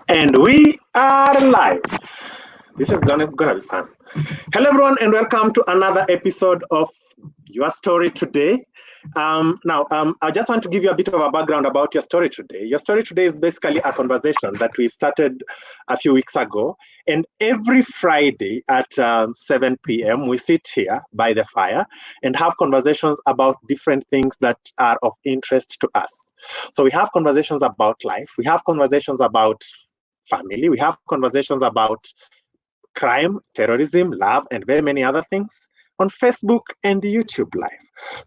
And we are live. This is gonna be fun. Hello everyone and welcome to another episode of Your Story Today. I just want to give you a bit of a background about your story today. Your story today is basically a conversation that we started a few weeks ago. And every Friday at 7 p.m., we sit here by the fire and have conversations about different things that are of interest to us. So we have conversations about life. We have conversations about family. We have conversations about crime, terrorism, love, and very many other things on Facebook and YouTube Live.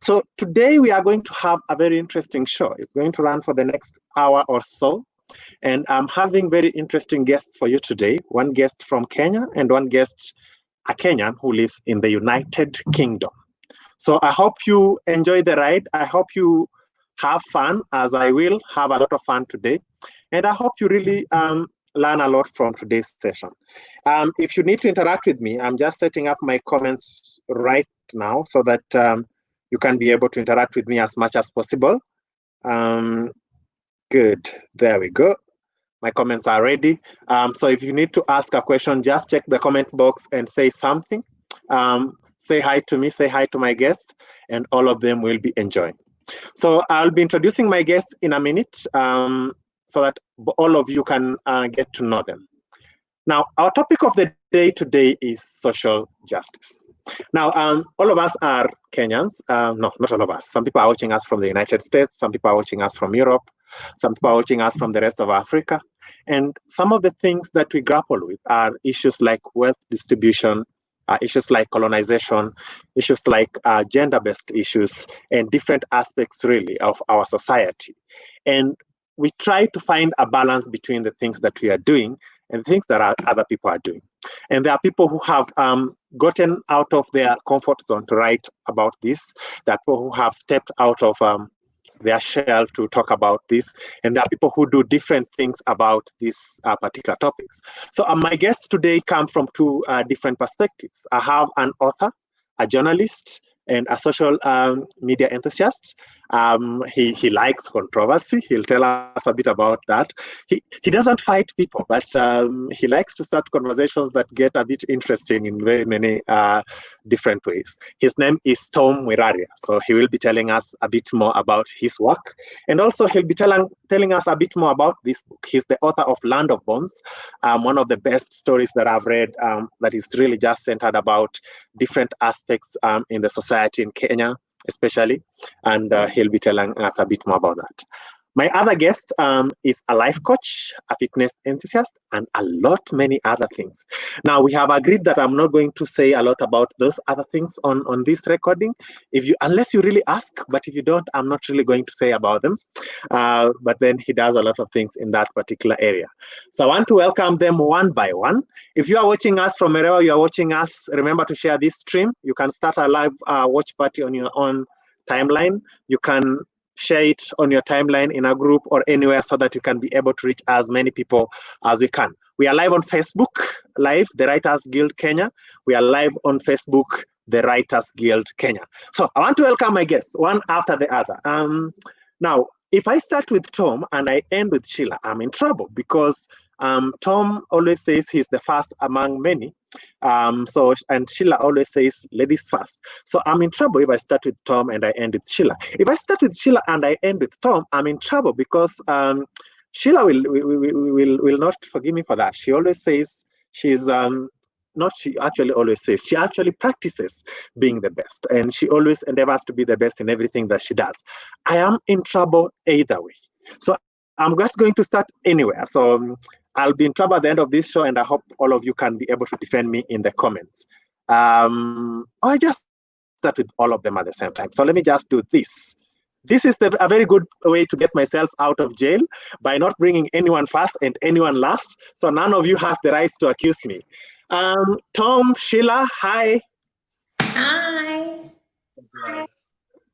So today we are going to have a very interesting show. It's going to run for the next hour or so. And I'm having very interesting guests for you today. One guest from Kenya and one guest, a Kenyan who lives in the United Kingdom. So I hope you enjoy the ride. I hope you have fun, as I will have a lot of fun today. And I hope you really learn a lot from today's session. If you need to interact with me, I'm just setting up my comments right now so that you can be able to interact with me as much as possible. Good, there we go. My comments are ready. So if you need to ask a question, just check the comment box and say something. Say hi to me, say hi to my guests, and all of them will be enjoying. So I'll be introducing my guests in a minute so that all of you can get to know them. Now, our topic of the day today is social justice. Now, all of us are Kenyans. No, not all of us. Some people are watching us from the United States. Some people are watching us from Europe. Some people are watching us from the rest of Africa. And some of the things that we grapple with are issues like wealth distribution, issues like colonization, issues like gender-based issues, and different aspects really of our society. And we try to find a balance between the things that we are doing and things that other people are doing. And there are people who have gotten out of their comfort zone to write about this. There are people who have stepped out of their shell to talk about this. And there are people who do different things about these particular topics. So my guests today come from two different perspectives. I have an author, a journalist, and a social media enthusiast. He likes controversy. He'll tell us a bit about that. He doesn't fight people, but he likes to start conversations that get a bit interesting in very many different ways. His name is Tom Mwiraria. So he will be telling us a bit more about his work. And also he'll be telling us a bit more about this book. He's the author of Land of Bones, one of the best stories that I've read that is really just centered about different aspects in the society in Kenya, especially, and he'll be telling us a bit more about that. My other guest is a life coach, a fitness enthusiast, and a lot many other things. Now, we have agreed that I'm not going to say a lot about those other things on this recording, unless you really ask, but if you don't, I'm not really going to say about them. But then he does a lot of things in that particular area. So I want to welcome them one by one. If you are watching us from wherever you are watching us, remember to share this stream. You can start a live watch party on your own timeline. You can share it on your timeline in a group or anywhere so that you can be able to reach as many people as we can. We are live on Facebook Live, the Writers Guild Kenya. We are live on Facebook, the Writers Guild Kenya. So I want to welcome my guests, one after the other. Now, if I start with Tom and I end with Shila, I'm in trouble because Tom always says he's the first among many. And Shila always says ladies first. So I'm in trouble if I start with Tom and I end with Shila. If I start with Shila and I end with Tom, I'm in trouble because Shila will not forgive me for that. She always says she's she actually practices being the best, and she always endeavors to be the best in everything that she does. I am in trouble either way. So I'm just going to start anywhere. So I'll be in trouble at the end of this show, and I hope all of you can be able to defend me in the comments. I just start with all of them at the same time. So let me just do this. This is a very good way to get myself out of jail by not bringing anyone first and anyone last. So none of you has the rights to accuse me. Tom, Sheila, hi. Hi.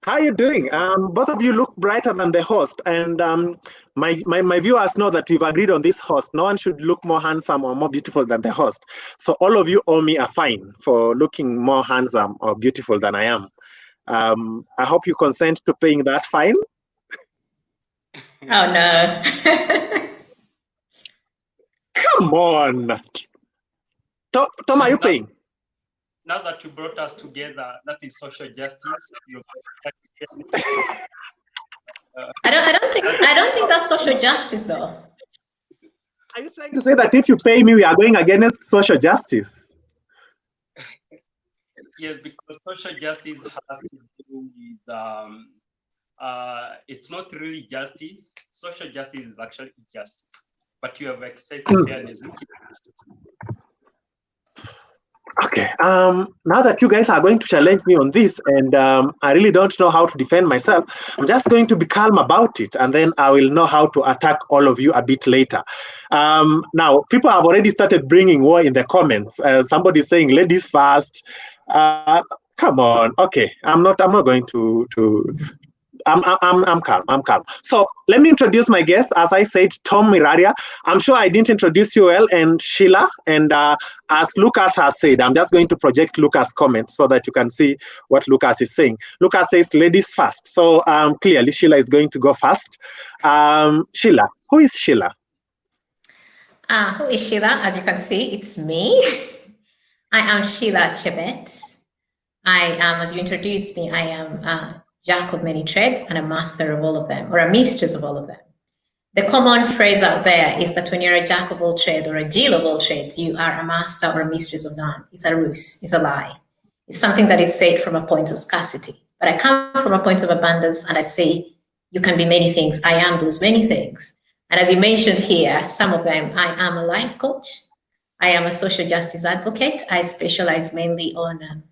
How are you doing? Both of you look brighter than the host, and my viewers know that we've agreed on this host. No one should look more handsome or more beautiful than the host. So all of you owe me a fine for looking more handsome or beautiful than I am. I hope you consent to paying that fine. Oh no. Come on. Tom, are you paying? Now that you brought us together, that is social justice. I don't think that's social justice, though. Are you trying to say that if you pay me, we are going against social justice? Yes, because social justice has to do with it's not really justice. Social justice is actually justice, but you have exercised fairness, which is justice. Okay, now that you guys are going to challenge me on this, and I really don't know how to defend myself, I'm just going to be calm about it, and then I will know how to attack all of you a bit later. Now, people have already started bringing war in the comments. Somebody's saying ladies first. Come on, okay, I'm not going to I'm calm. So let me introduce my guest. As I said, Tom Mwiraria. I'm sure I didn't introduce you well, and Sheila. And as Lucas has said, I'm just going to project Lucas' comments so that you can see what Lucas is saying. Lucas says ladies first. So clearly Sheila is going to go first. Sheila, who is Sheila? Who is Sheila? As you can see, it's me. I am Shila Chebet. I am, as you introduced me, I am jack of many trades and a master of all of them, or a mistress of all of them. The common phrase out there is that when you're a jack of all trades or a Jill of all trades, you are a master or a mistress of none. It's a ruse, it's a lie. It's something that is said from a point of scarcity. But I come from a point of abundance and I say, you can be many things. I am those many things. And as you mentioned here, some of them, I am a life coach. I am a social justice advocate. I specialize mainly on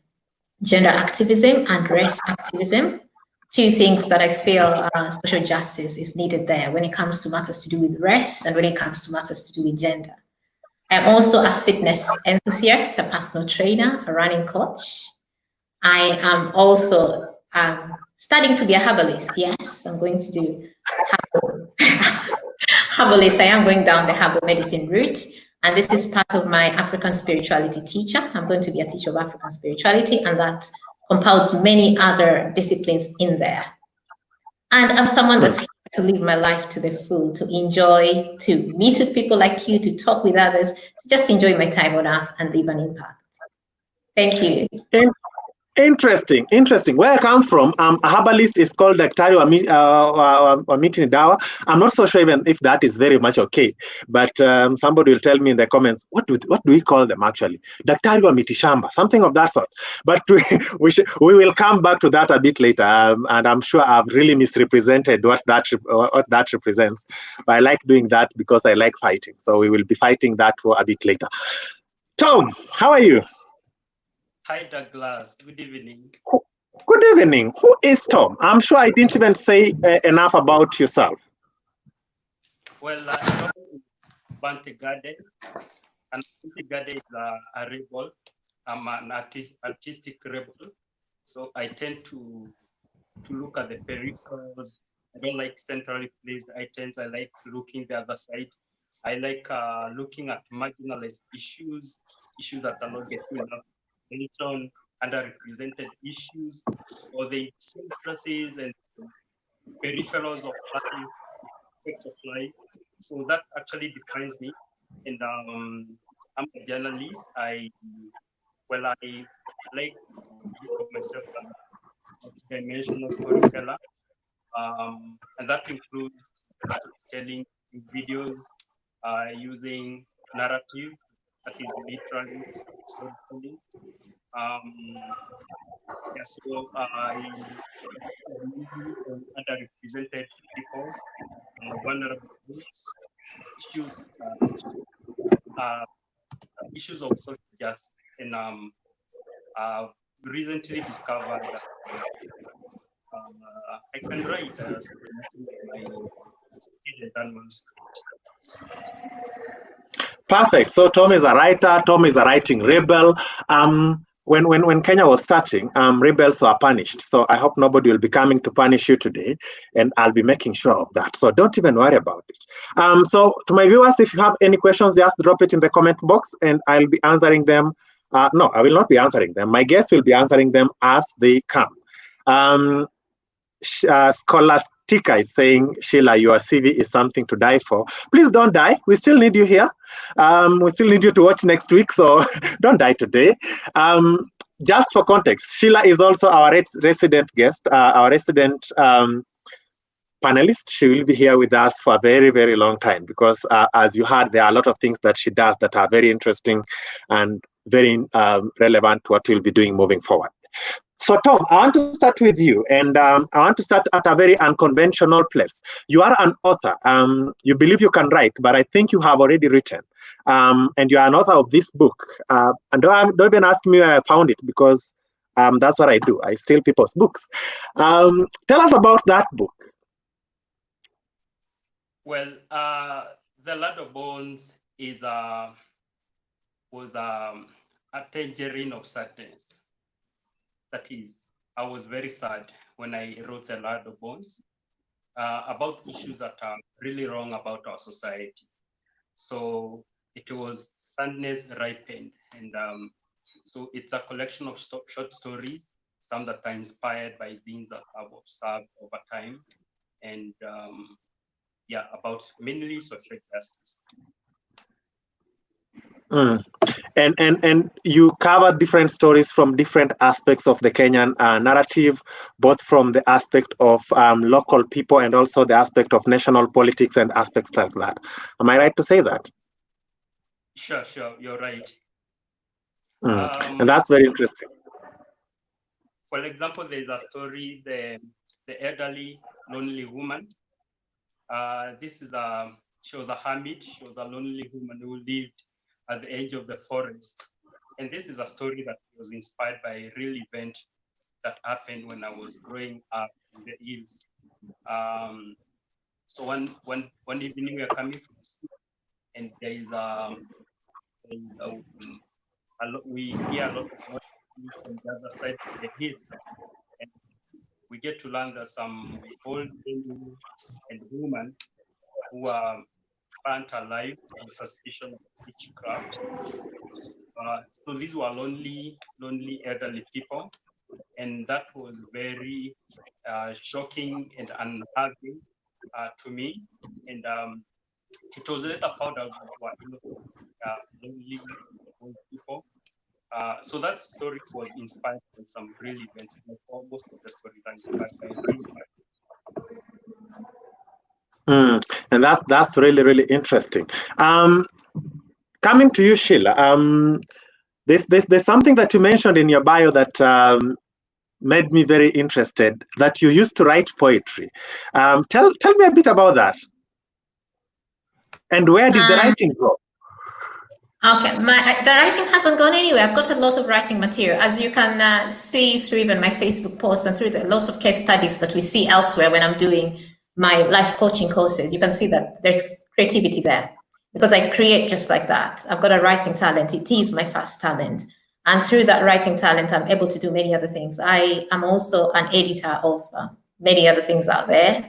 gender activism and race activism. Two things that I feel social justice is needed there when it comes to matters to do with race and when it comes to matters to do with gender. I'm also a fitness enthusiast, a personal trainer, a running coach. I am also studying to be a herbalist. Yes, I'm going to do herbalist. I am going down the herbal medicine route. And this is part of my African spirituality teacher. I'm going to be a teacher of African spirituality, and that compounds many other disciplines in there. And I'm someone that's here to live my life to the full, to enjoy, to meet with people like you, to talk with others, to just enjoy my time on earth and leave an impact. Thank you. Interesting. Where I come from, a herbalist is called Daktari wa miti dawa. I'm not so sure even if that is very much okay, but somebody will tell me in the comments, what do we call them actually? Daktari wa miti shamba, something of that sort. But we will come back to that a bit later, and I'm sure I've really misrepresented what that represents. But I like doing that because I like fighting. So we will be fighting that for a bit later. Tom, how are you? Hi, Douglas. Good evening. Good evening. Who is Tom? I'm sure I didn't even say enough about yourself. Well, Tom is Bante Garden, and Bante Garden is a rebel. I'm an artistic rebel, so I tend to look at the peripherals. I don't like centrally placed items. I like looking the other side. I like looking at marginalized issues that are not getting enough attention, underrepresented issues, or the idiosyncrasies and peripherals of life, effects of life. So that actually defines me. And I'm a journalist. I like to myself a multi-dimensional storyteller, and that includes storytelling videos, using narrative, that is literally storytelling. So I underrepresented people, vulnerable groups, issues of social justice, and recently discovered that I can write my student manuscript. Perfect. So Tom is a writer. Tom is a writing rebel. When Kenya was starting, rebels were punished. So I hope nobody will be coming to punish you today, and I'll be making sure of that. So don't even worry about it. So to my viewers, if you have any questions, just drop it in the comment box, and I'll be answering them. No, I will not be answering them. My guests will be answering them as they come. Scholastica is saying, Sheila, your CV is something to die for. Please don't die. We still need you here. We still need you to watch next week, so don't die today. Just for context, Sheila is also our resident guest, our resident panelist. She will be here with us for a very, very long time because, as you heard, there are a lot of things that she does that are very interesting and very relevant to what we'll be doing moving forward. So Tom, I want to start with you, and I want to start at a very unconventional place. You are an author. You believe you can write, but I think you have already written. And you are an author of this book. And don't even ask me where I found it, because that's what I do. I steal people's books. Tell us about that book. Well, The Land of Bones was a tangerine of sadness. That is, I was very sad when I wrote The Land of Bones about issues that are really wrong about our society. So it was sadness ripened. And so it's a collection of short stories, some that are inspired by things that I've observed over time. And yeah, about mainly social justice. And you cover different stories from different aspects of the Kenyan narrative, both from the aspect of local people and also the aspect of national politics and aspects like that. Am I right to say that? Sure, you're right. And that's very interesting. For example, there's a story, the elderly, lonely woman. She was a hermit. She was a lonely woman who lived at the edge of the forest. And this is a story that was inspired by a real event that happened when I was growing up in the hills. So one evening we are coming from school, and there is we hear a lot of noise from the other side of the hills, and we get to learn that some old men and women who are burnt alive on suspicion of witchcraft. So these were lonely elderly people, and that was very shocking and unnerving to me. And it was later found out that they were lonely old people. So that story was inspired by some real events. Like almost of the stories are inspired by real events. And that's really, really interesting. Coming to you, Sheila, there's something that you mentioned in your bio that made me very interested, that you used to write poetry. Tell me a bit about that. And where did the writing go? Okay, the writing hasn't gone anywhere. I've got a lot of writing material, as you can see through even my Facebook posts and through the lots of case studies that we see elsewhere when I'm doing my life coaching courses. You can see that there's creativity there because I create just like that. I've got a writing talent. It is my first talent. And through that writing talent, I'm able to do many other things. I am also an editor of many other things out there.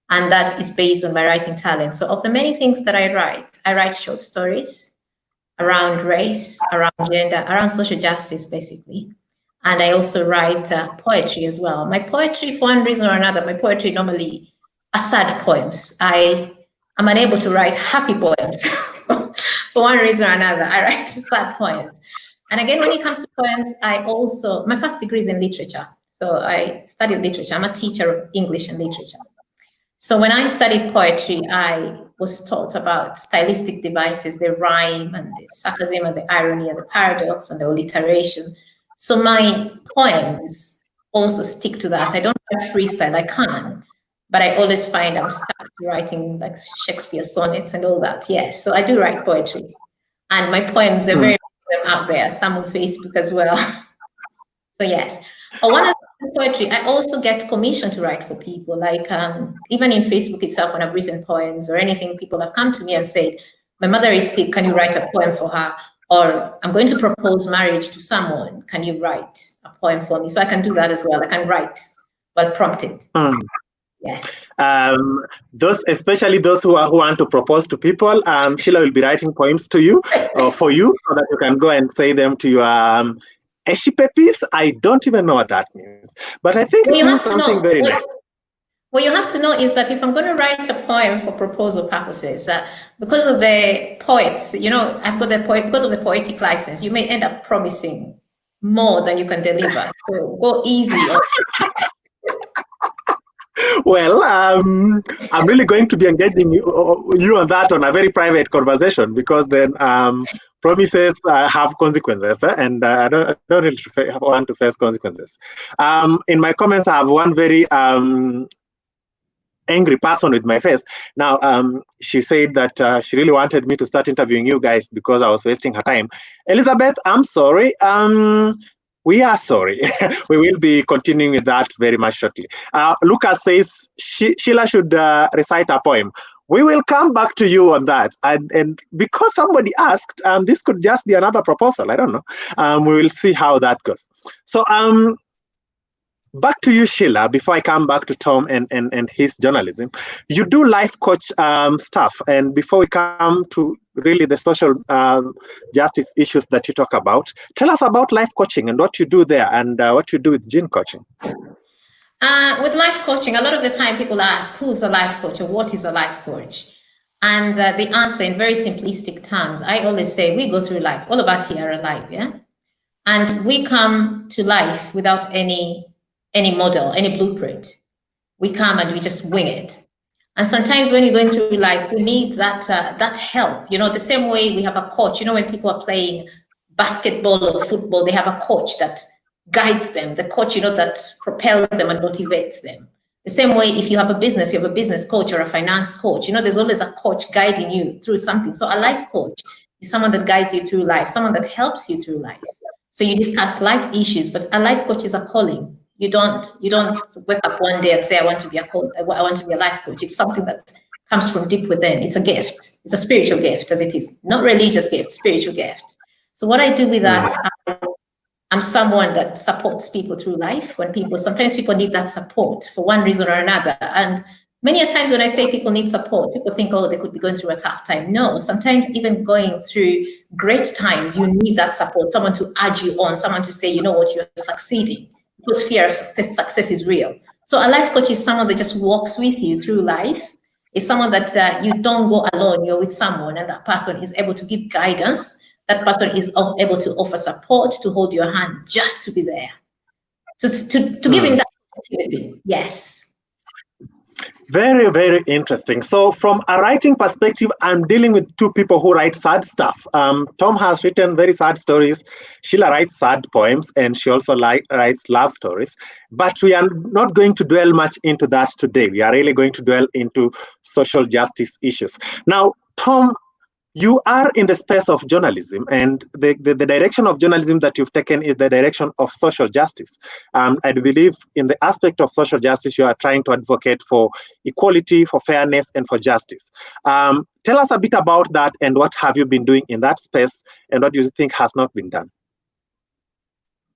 And that is based on my writing talent. So of the many things that I write short stories around race, around gender, around social justice, basically. And I also write poetry as well. My poetry, for one reason or another, my poetry normally are sad poems. I am unable to write happy poems. For one reason or another, I write sad poems. And again, when it comes to poems, my first degree is in literature. So I studied literature. I'm a teacher of English and literature. So when I studied poetry, I was taught about stylistic devices, the rhyme and the sarcasm and the irony and the paradox and the alliteration. So my poems also stick to that. I don't write freestyle, I can, but I always find I'm stuck writing like Shakespeare sonnets and all that. Yes, so I do write poetry. And my poems, they're very out there, some on Facebook as well. So yes, but one of the poetry, I also get commissioned to write for people. Like even in Facebook itself, when I've written poems or anything, people have come to me and said, "My mother is sick. Can you write a poem for her?" Or I'm going to propose marriage to someone. Can you write a poem for me? So I can do that as well. I can write while prompted. Yes. Those, especially those who want to propose to people, Sheila will be writing poems to you or for you, so that you can go and say them to your Eshipepis. I don't even know what that means, but I think it means something very nice. What you have to know is that if I'm going to write a poem for proposal purposes, because of the poets, you know, I've got the poet, because of the poetic license, you may end up promising more than you can deliver. So go easy. Well, I'm really going to be engaging you on that on a very private conversation, because then promises have consequences, and I don't really want to face consequences. In my comments, I have one very angry person with my face. Now, she said that she really wanted me to start interviewing you guys because I was wasting her time. Elizabeth, I'm sorry. We are sorry. We will be continuing with that very much shortly. Lucas says Sheila should recite a poem. We will come back to you on that. And because somebody asked, this could just be another proposal. I don't know. We will see how that goes. So, back to you, Sheila, before I come back to Tom and his journalism. You do life coach stuff. And before we come to really the social justice issues that you talk about, tell us about life coaching and what you do there and what you do with gene coaching. With life coaching, a lot of the time people ask, who's a life coach or what is a life coach? And the answer in very simplistic terms, I always say, we go through life. All of us here are alive, yeah? And we come to life without any model, any blueprint. We come and we just wing it. And sometimes when you're going through life, we need that help. You know, the same way we have a coach. You know, when people are playing basketball or football, they have a coach that guides them. The coach, you know, that propels them and motivates them. The same way, if you have a business, you have a business coach or a finance coach. You know, there's always a coach guiding you through something. So a life coach is someone that guides you through life, someone that helps you through life. So you discuss life issues, but a life coach is a calling. You don't wake up one day and say, I want to be a life coach. It's something that comes from deep within. It's a gift. It's a spiritual gift, as it is. Not religious gift, spiritual gift. So what I do with that, I'm someone that supports people through life. Sometimes people need that support for one reason or another. And many a times when I say people need support, people think, oh, they could be going through a tough time. No, sometimes even going through great times, you need that support, someone to urge you on, someone to say, you know what, you're succeeding. Because fear of success is real. So a life coach is someone that just walks with you through life. It's someone that you don't go alone, you're with someone, and that person is able to give guidance. That person is able to offer support, to hold your hand, just to be there, to giving that activity. Yes. Very, very interesting. So from a writing perspective, I'm dealing with two people who write sad stuff. Tom has written very sad stories. Sheila writes sad poems, and she also writes love stories. But we are not going to dwell much into that today. We are really going to dwell into social justice issues. Now, Tom, you are in the space of journalism, and the direction of journalism that you've taken is the direction of social justice. I believe in the aspect of social justice, you are trying to advocate for equality, for fairness, and for justice. Tell us a bit about that, and what have you been doing in that space, and what do you think has not been done?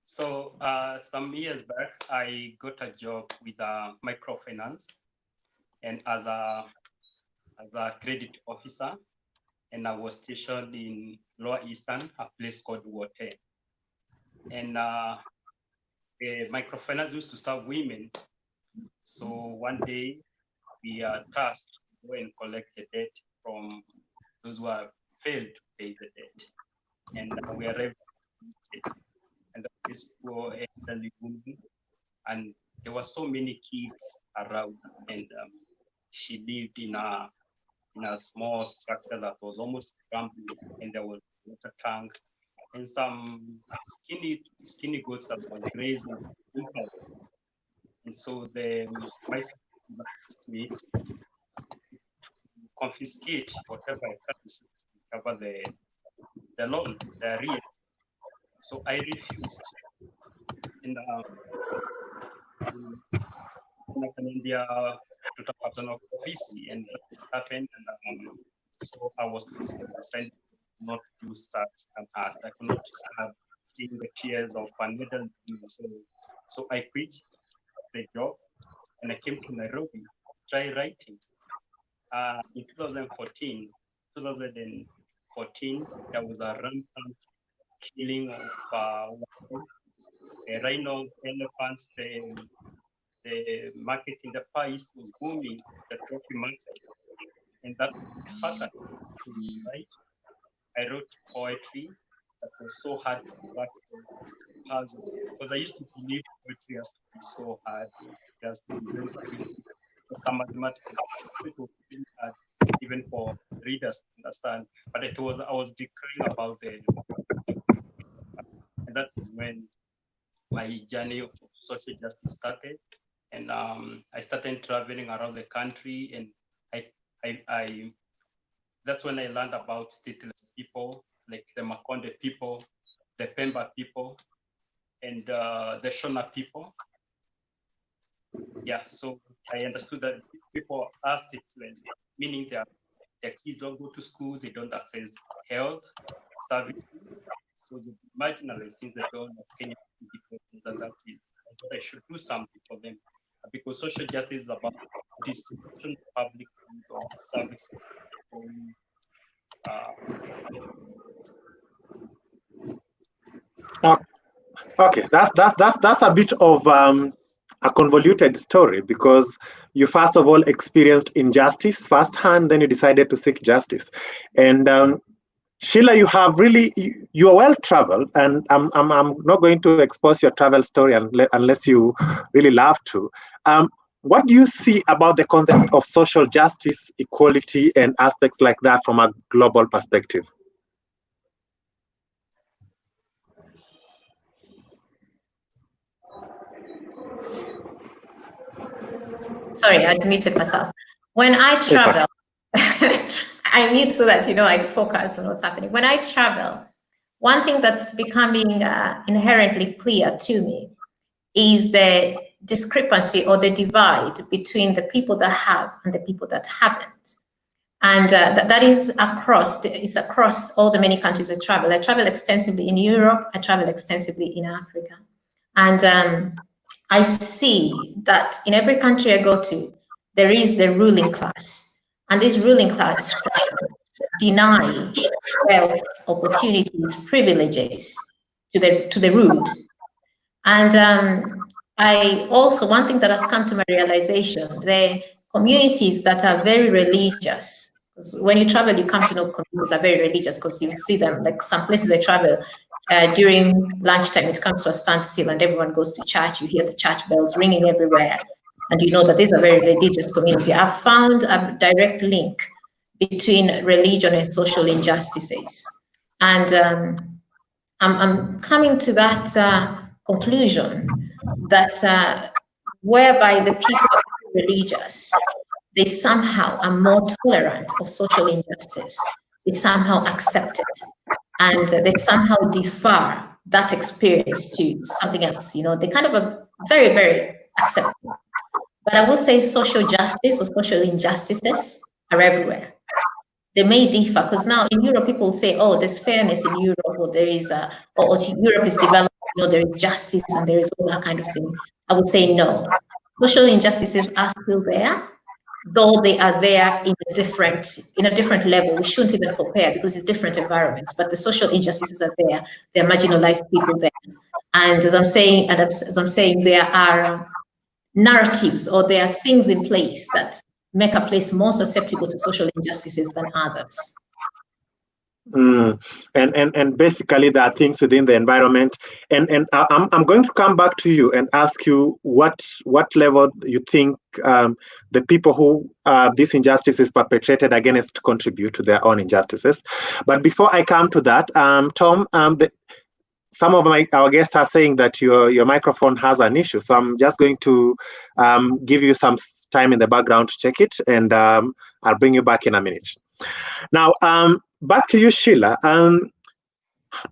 So some years back, I got a job with microfinance, and as a credit officer. And I was stationed in Lower Eastern, a place called Wote. And microfinance used to serve women. So one day we are tasked to go and collect the debt from those who have failed to pay the debt. And we arrived and this poor elderly woman, and there were so many kids around, and she lived in a small structure that was almost crumbling, and there was a water tank and some skinny goats that were grazing. And so my son asked me to confiscate whatever I can to cover the loan, the arrears. So I refused. in India to talk about office, and that happened. And so I was trying not to do such an act. I could not start seeing the tears of another. So I quit the job and I came to Nairobi to try writing. In 2014, there was a rampant killing of rhinos, elephants. The market in the Far East was booming, the trophy market, and that happened to me, right? I wrote poetry that was so hard to write puzzle, because I used to believe poetry has to be so hard. It has to be very tricky. Some mathematical, so it was really hard even for readers to understand. But I was declaring about and that is when my journey of social justice started. And I started traveling around the country, and I that's when I learned about stateless people, like the Makonde people, the Pemba people, and the Shona people. Yeah, so I understood that people are stateless, meaning their kids don't go to school, they don't access health services, so they're marginalized since they don't have any independence, and that is, I thought I should do something for them, because social justice is about distribution of public services. Okay, that's a bit of a convoluted story, because you first of all experienced injustice firsthand, then you decided to seek justice. And Sheila, you have really, you are well traveled, and I'm not going to expose your travel story unless you really love to. What do you see about the concept of social justice, equality, and aspects like that from a global perspective? Sorry, I muted myself. When I travel, I mute so that, I focus on what's happening. When I travel, one thing that's becoming inherently clear to me is the discrepancy or the divide between the people that have and the people that haven't. And that is across all the many countries I travel. I travel extensively in Europe. I travel extensively in Africa. And I see that in every country I go to, there is the ruling class. And this ruling class deny wealth, opportunities, privileges to the rude. And I also, one thing that has come to my realization, the communities that are very religious, when you travel, you come to know communities that are very religious, because you see them, like some places I travel, during lunchtime, it comes to a standstill and everyone goes to church. You hear the church bells ringing everywhere. And you know that these are very religious communities. I've found a direct link between religion and social injustices. And I'm coming to that conclusion that whereby the people are religious, they somehow are more tolerant of social injustice. They somehow accept it. And they somehow defer that experience to something else. They kind of are very, very acceptable. But I will say social justice or social injustices are everywhere. They may differ, because now in Europe, people say, oh, there's fairness in Europe, or there is or Europe is developed, there is justice and there is all that kind of thing. I would say no. Social injustices are still there, though they are there in a different level. We shouldn't even compare, because it's different environments, but the social injustices are there. There are marginalized people there. And as I'm saying, there are narratives, or there are things in place that make a place more susceptible to social injustices than others. And basically there are things within the environment, and I'm going to come back to you and ask you what level you think the people who these injustices perpetrated against contribute to their own injustices. But before I come to that, Tom, some of our guests are saying that your microphone has an issue, so I'm just going to give you some time in the background to check it, and I'll bring you back in a minute. Now, back to you, Sheila.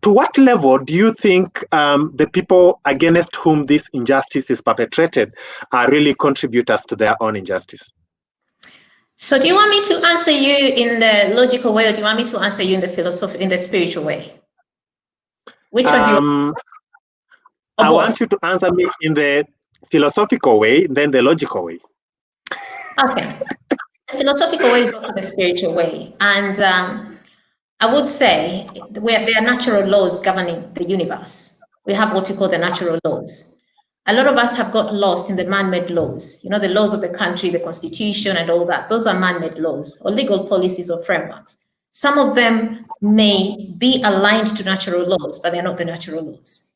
To what level do you think the people against whom this injustice is perpetrated are really contributors to their own injustice? So do you want me to answer you in the logical way, or do you want me to answer you in the spiritual way? Which one do you want? I want you to answer me in the philosophical way, then the logical way. Okay. The philosophical way is also the spiritual way. And I would say there are natural laws governing the universe. We have what you call the natural laws. A lot of us have got lost in the man-made laws, the laws of the country, the constitution and all that. Those are man-made laws or legal policies or frameworks. Some of them may be aligned to natural laws, but they're not the natural laws.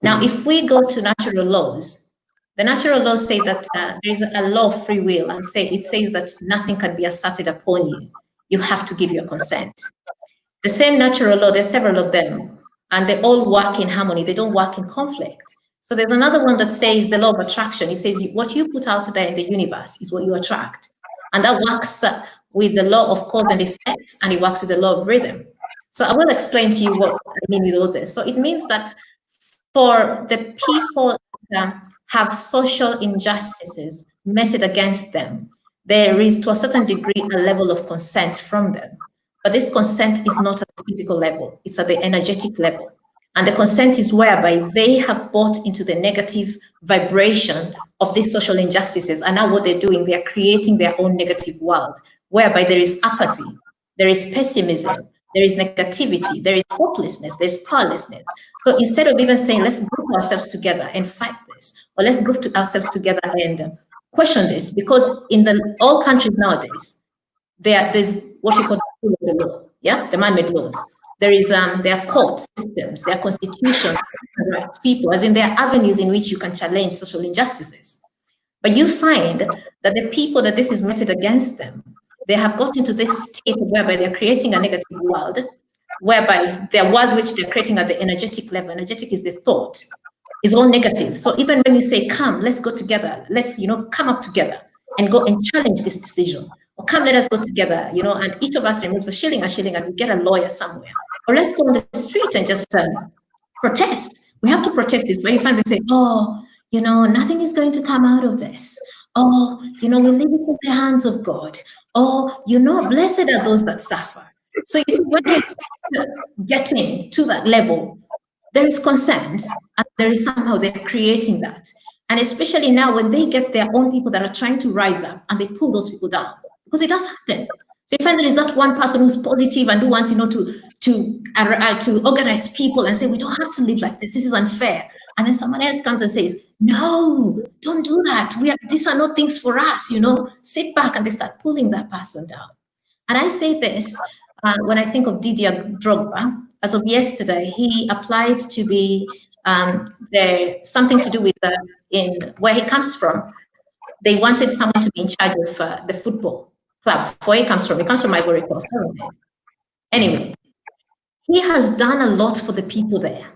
Now, if we go to natural laws, the natural laws say that there is a law of free will, and it says that nothing can be asserted upon you. You have to give your consent. The same natural law, there's several of them, and they all work in harmony. They don't work in conflict. So there's another one that says the law of attraction. It says what you put out there in the universe is what you attract. And that works with the law of cause and effect, and it works with the law of rhythm. So I will explain to you what I mean with all this. So it means that for the people that have social injustices meted against them, there is to a certain degree a level of consent from them. But this consent is not at the physical level, it's at the energetic level. And the consent is whereby they have bought into the negative vibration of these social injustices. And now what they're doing, they're creating their own negative world, whereby there is apathy, there is pessimism, there is negativity, there is hopelessness, there's powerlessness. So instead of even saying, let's group ourselves together and fight this, or let's group ourselves together and question this, because in all countries nowadays, there's what you call the law, the man-made laws. There are court systems, there are constitutions, rights, people, as in there are avenues in which you can challenge social injustices. But you find that the people that this is meted against them, they have got into this state whereby they're creating a negative world, whereby their world which they're creating at the energetic level, energetic is the thought, is all negative. So even when you say, come, let's go together, let's, come up together and go and challenge this decision. Or come, let us go together, and each of us removes a shilling, and we get a lawyer somewhere. Or let's go on the street and just protest. We have to protest this. But you find they say, oh, nothing is going to come out of this. Oh, we leave it in the hands of God. Oh, blessed are those that suffer. So you see, when you're getting to that level, there is consent, and there is somehow they're creating that. And especially now when they get their own people that are trying to rise up and they pull those people down. Because it does happen. So you find there is not one person who's positive and who wants, to organize people and say, we don't have to live like this. This is unfair. And then someone else comes and says, no, don't do that. These are not things for us, sit back, and they start pulling that person down. And I say this when I think of Didier Drogba. As of yesterday, he applied to be something to do with in where he comes from. They wanted someone to be in charge of the football club. Where he comes from Ivory Coast. Anyway, he has done a lot for the people there.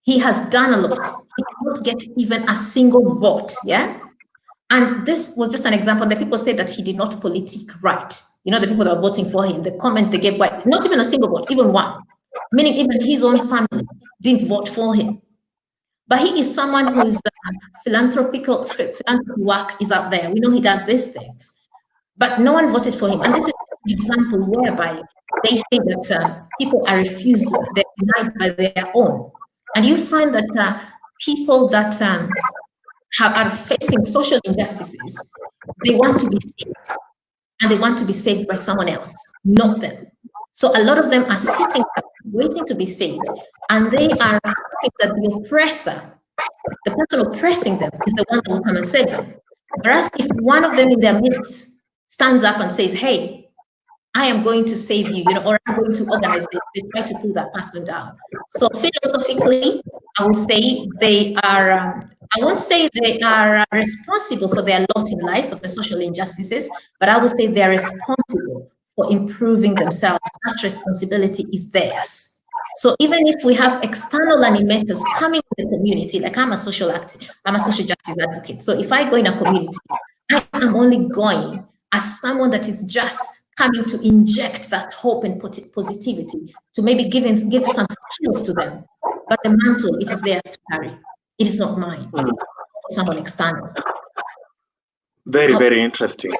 He has done a lot. He did not get even a single vote, And this was just an example. The people say that he did not politic right. The people that are voting for him, the comment they gave, not even a single vote, even one. Meaning even his own family didn't vote for him. But he is someone whose philanthropic work is out there. We know he does these things. But no one voted for him. And this is an example whereby they say that people are refused, they're denied by their own. And you find that people that are facing social injustices, they want to be saved. And they want to be saved by someone else, not them. So a lot of them are sitting waiting to be saved. And they are hoping that the oppressor, the person oppressing them, is the one that will come and save them. Whereas if one of them in their midst stands up and says, hey, I am going to save you, or I'm going to organize this, they try to pull that person down. So philosophically, I would say they are, I won't say they are responsible for their lot in life, of the social injustices, but I would say they are responsible for improving themselves. That responsibility is theirs. So even if we have external animators coming in the community, like I'm a social activist, I'm a social justice advocate. So if I go in a community, I am only going as someone that is just coming to inject that hope and positivity, to maybe give some skills to them. But the mantle, it is theirs to carry. It is not mine. It's someone external. Very, very interesting.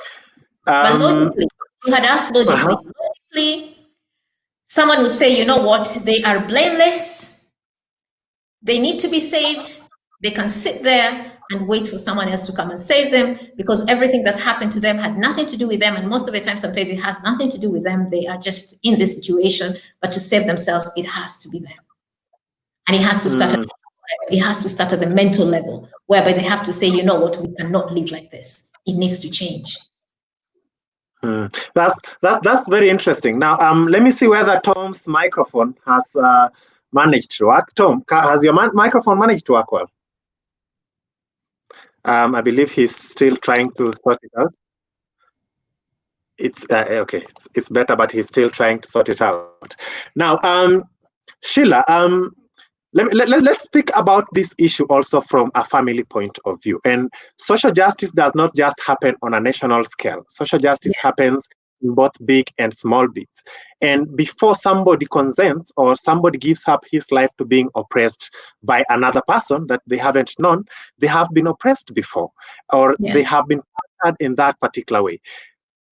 But logically, you had asked logically. Logically, someone would say, you know what, they are blameless. They need to be saved. They can sit there and wait for someone else to come and save them, because everything that's happened to them had nothing to do with them. And most of the time, sometimes it has nothing to do with them. They are just in this situation, but to save themselves, it has to be them. And it has to start at the mental level, whereby they have to say, you know what, we cannot live like this. It needs to change. That's very interesting. Now, let me see whether Tom's microphone has managed to work. Tom, has your microphone managed to work well? I believe he's still trying to sort it out. It's okay. It's better, but he's still trying to sort it out. Now, Shila, let's speak about this issue also from a family point of view. And social justice does not just happen on a national scale. Social justice happens in both big and small bits. And before somebody consents or somebody gives up his life to being oppressed by another person that they haven't known, they have been oppressed before, or they have been partnered in that particular way.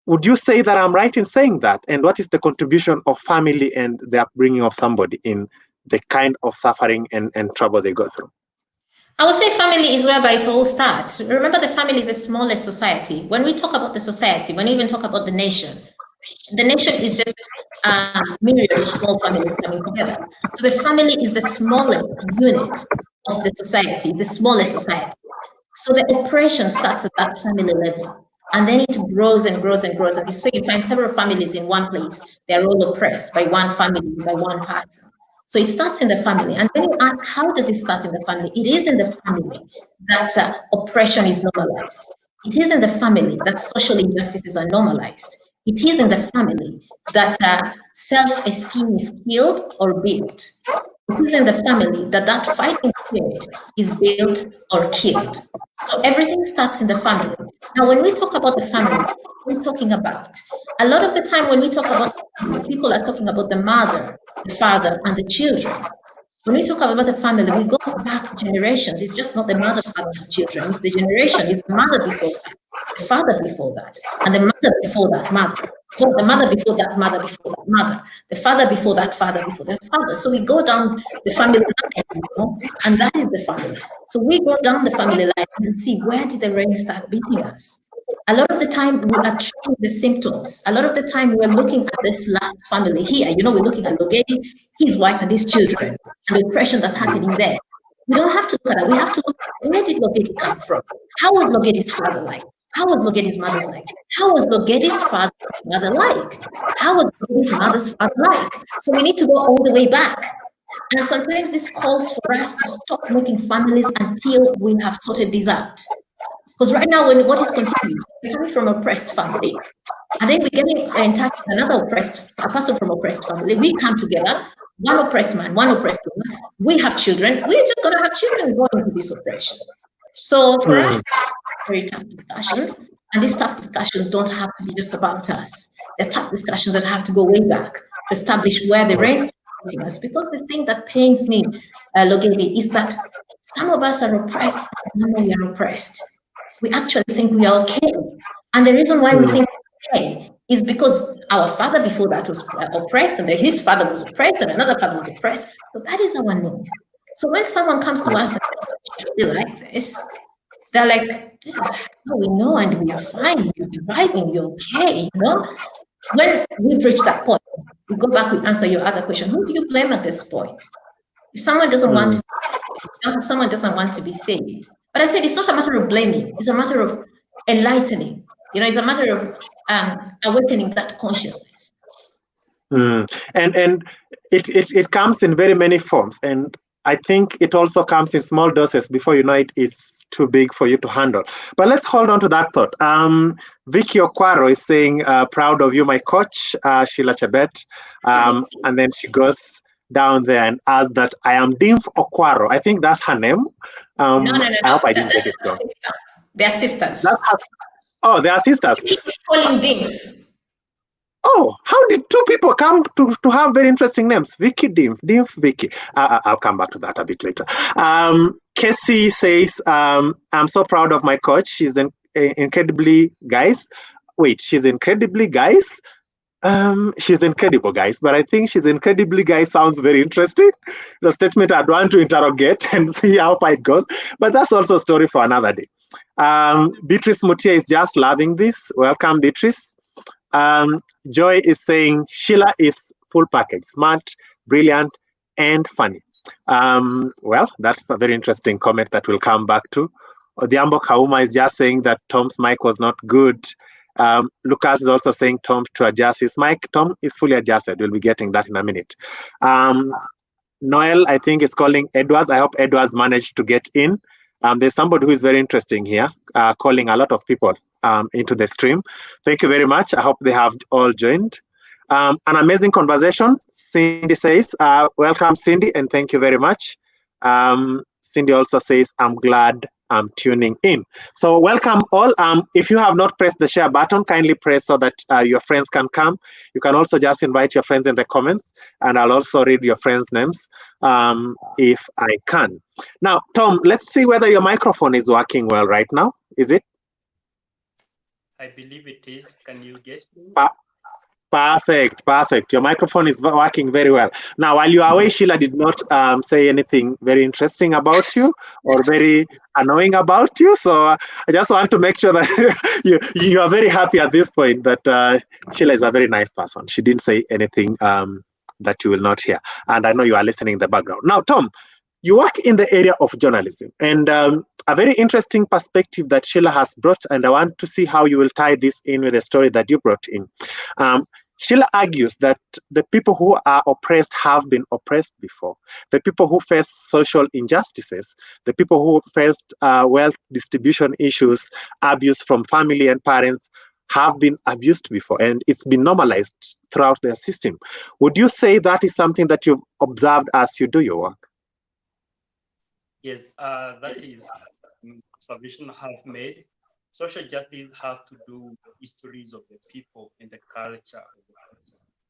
Would you say that I'm right in saying that? And what is the contribution of family and the upbringing of somebody in the kind of suffering and trouble they go through? I would say family is whereby it all starts. Remember, the family is the smallest society. When we talk about the society, when we even talk about the nation is just a myriad of small families coming together. So the family is the smallest unit of the society, the smallest society. So the oppression starts at that family level. And then it grows and grows and grows. And so you find several families in one place. They're all oppressed by one family, by one person. So it starts in the family. And when you ask, how does it start in the family? It is in the family that oppression is normalized. It is in the family that social injustices are normalized. It is in the family that self-esteem is killed or built. It is in the family that fighting spirit is built or killed. So everything starts in the family. Now, when we talk about the family, we're talking about, a lot of the time when we talk about family, people are talking about the mother, the father, and the children. When we talk about the family, we go back generations. It's just not the mother, father, and children. It's the generation. It's the mother before that, the father before that, and the mother before that mother. The mother before that mother before that mother, the father before that father before that father. So we go down the family line, and that is the family. So we go down the family line and see, where did the rain start beating us? A lot of the time we are treating the symptoms. A lot of the time we're looking at this last family here. We're looking at Logedi, his wife and his children, and the oppression that's happening there. We don't have to look at that. We have to look at, where did Logedi come from? How was Logedi's father like? How was Logedi's mother's like? How was Logedi's father's mother like? How was Logedi's mother's father like? So we need to go all the way back. And sometimes this calls for us to stop making families until we have sorted these out. Because right now, what it continues, we're coming from oppressed family, and then we're getting in touch with another a person from oppressed family. We come together, one oppressed man, one oppressed woman. We have children. We're just going to have children going into this oppression. So for us, very tough discussions, and these tough discussions don't have to be just about us. They're tough discussions that have to go way back to establish where the rain starts hitting us. Because the thing that pains me, Logedi, is that some of us are oppressed, and we are oppressed. We actually think we are okay. And the reason why we think we're okay is because our father before that was oppressed, and then his father was oppressed, and another father was oppressed. So that is our norm. So when someone comes to us and feel like this, they're like, this is how we know, and we are fine, we're surviving, you're okay, When we've reached that point, we go back, we answer your other question. Who do you blame at this point? If someone doesn't want to be saved. But I said it's not a matter of blaming, it's a matter of enlightening. It's a matter of awakening that consciousness. And it comes in very many forms. And I think it also comes in small doses. Before you know it, it's too big for you to handle. But let's hold on to that thought. Vicky Okwaro is saying, proud of you, my coach, Shila Chebet. And then she goes down there and asks that I am Dimf Okwaro. I think that's her name. No. I hope I didn't get it wrong. They're sisters. They are sisters. He's calling Dimf. Oh, how did two people come to have very interesting names? Vicky, Dimf, Vicky. I'll come back to that a bit later. Casey says, I'm so proud of my coach. She's incredibly, guys. Wait, she's incredibly, guys? She's incredible, guys, but I think she's incredibly, guys, sounds very interesting. The statement I'd want to interrogate and see how far it goes, but that's also a story for another day. Beatrice Mutia is just loving this. Welcome, Beatrice. Joy is saying Sheila is full package, smart, brilliant, and funny. Well, that's a very interesting comment that we'll come back to. Odiambo Kauma is just saying that Tom's mic was not good. Lucas is also saying Tom to adjust his mic. Tom is fully adjusted. We'll be getting that in a minute. Noel, I think, is calling Edwards. I hope Edwards managed to get in. There's somebody who is very interesting here, calling a lot of people into the stream. Thank you very much. I hope they have all joined. An amazing conversation. Cindy says, welcome, Cindy, and thank you very much. Cindy also says, I'm glad I'm tuning in. So welcome all. If you have not pressed the share button, kindly press so that your friends can come. You can also just invite your friends in the comments, and I'll also read your friends' names if I can. Now, Tom, let's see whether your microphone is working well right now. Is it? I believe it is. Can you get me? Perfect, perfect. Your microphone is working very well. Now, while you are away, Sheila did not say anything very interesting about you or very annoying about you. So I just want to make sure that you are very happy at this point that Sheila is a very nice person. She didn't say anything that you will not hear. And I know you are listening in the background. Now, Tom, you work in the area of journalism, and a very interesting perspective that Sheila has brought, and I want to see how you will tie this in with the story that you brought in. Sheila argues that the people who are oppressed have been oppressed before. The people who face social injustices, the people who faced wealth distribution issues, abuse from family and parents, have been abused before, and it's been normalized throughout their system. Would you say that is something that you've observed as you do your work? Yes, that is observation I have made. Social justice has to do with histories of the people and the culture.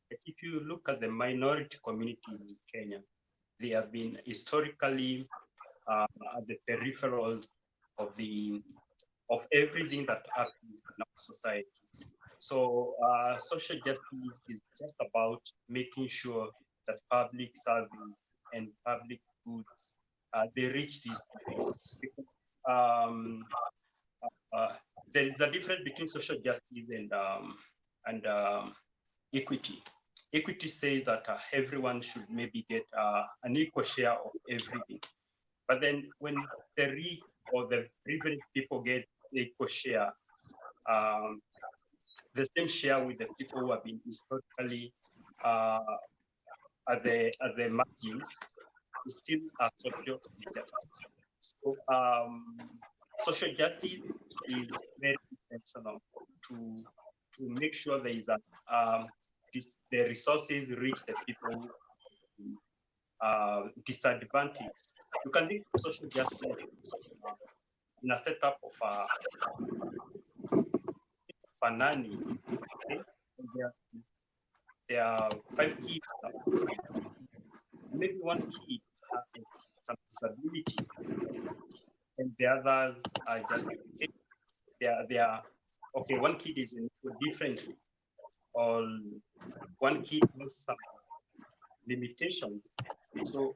If you look at the minority communities in Kenya, they have been historically at the peripherals of everything that happens in our society. So social justice is just about making sure that public service and public goods they reach these people. There is a difference between social justice and equity. Equity says that everyone should maybe get an equal share of everything. But then when the rich or the privileged people get equal share, the same share with the people who have been historically at the margins is still a social justice. So social justice is very intentional to make sure there is the resources reach the people disadvantaged. You can think of social justice in a setup of a nanny. Okay? There are 5 kids. Maybe one kid has some disability, and the others are just okay. They are okay. One kid is differently, or one kid has some limitations. So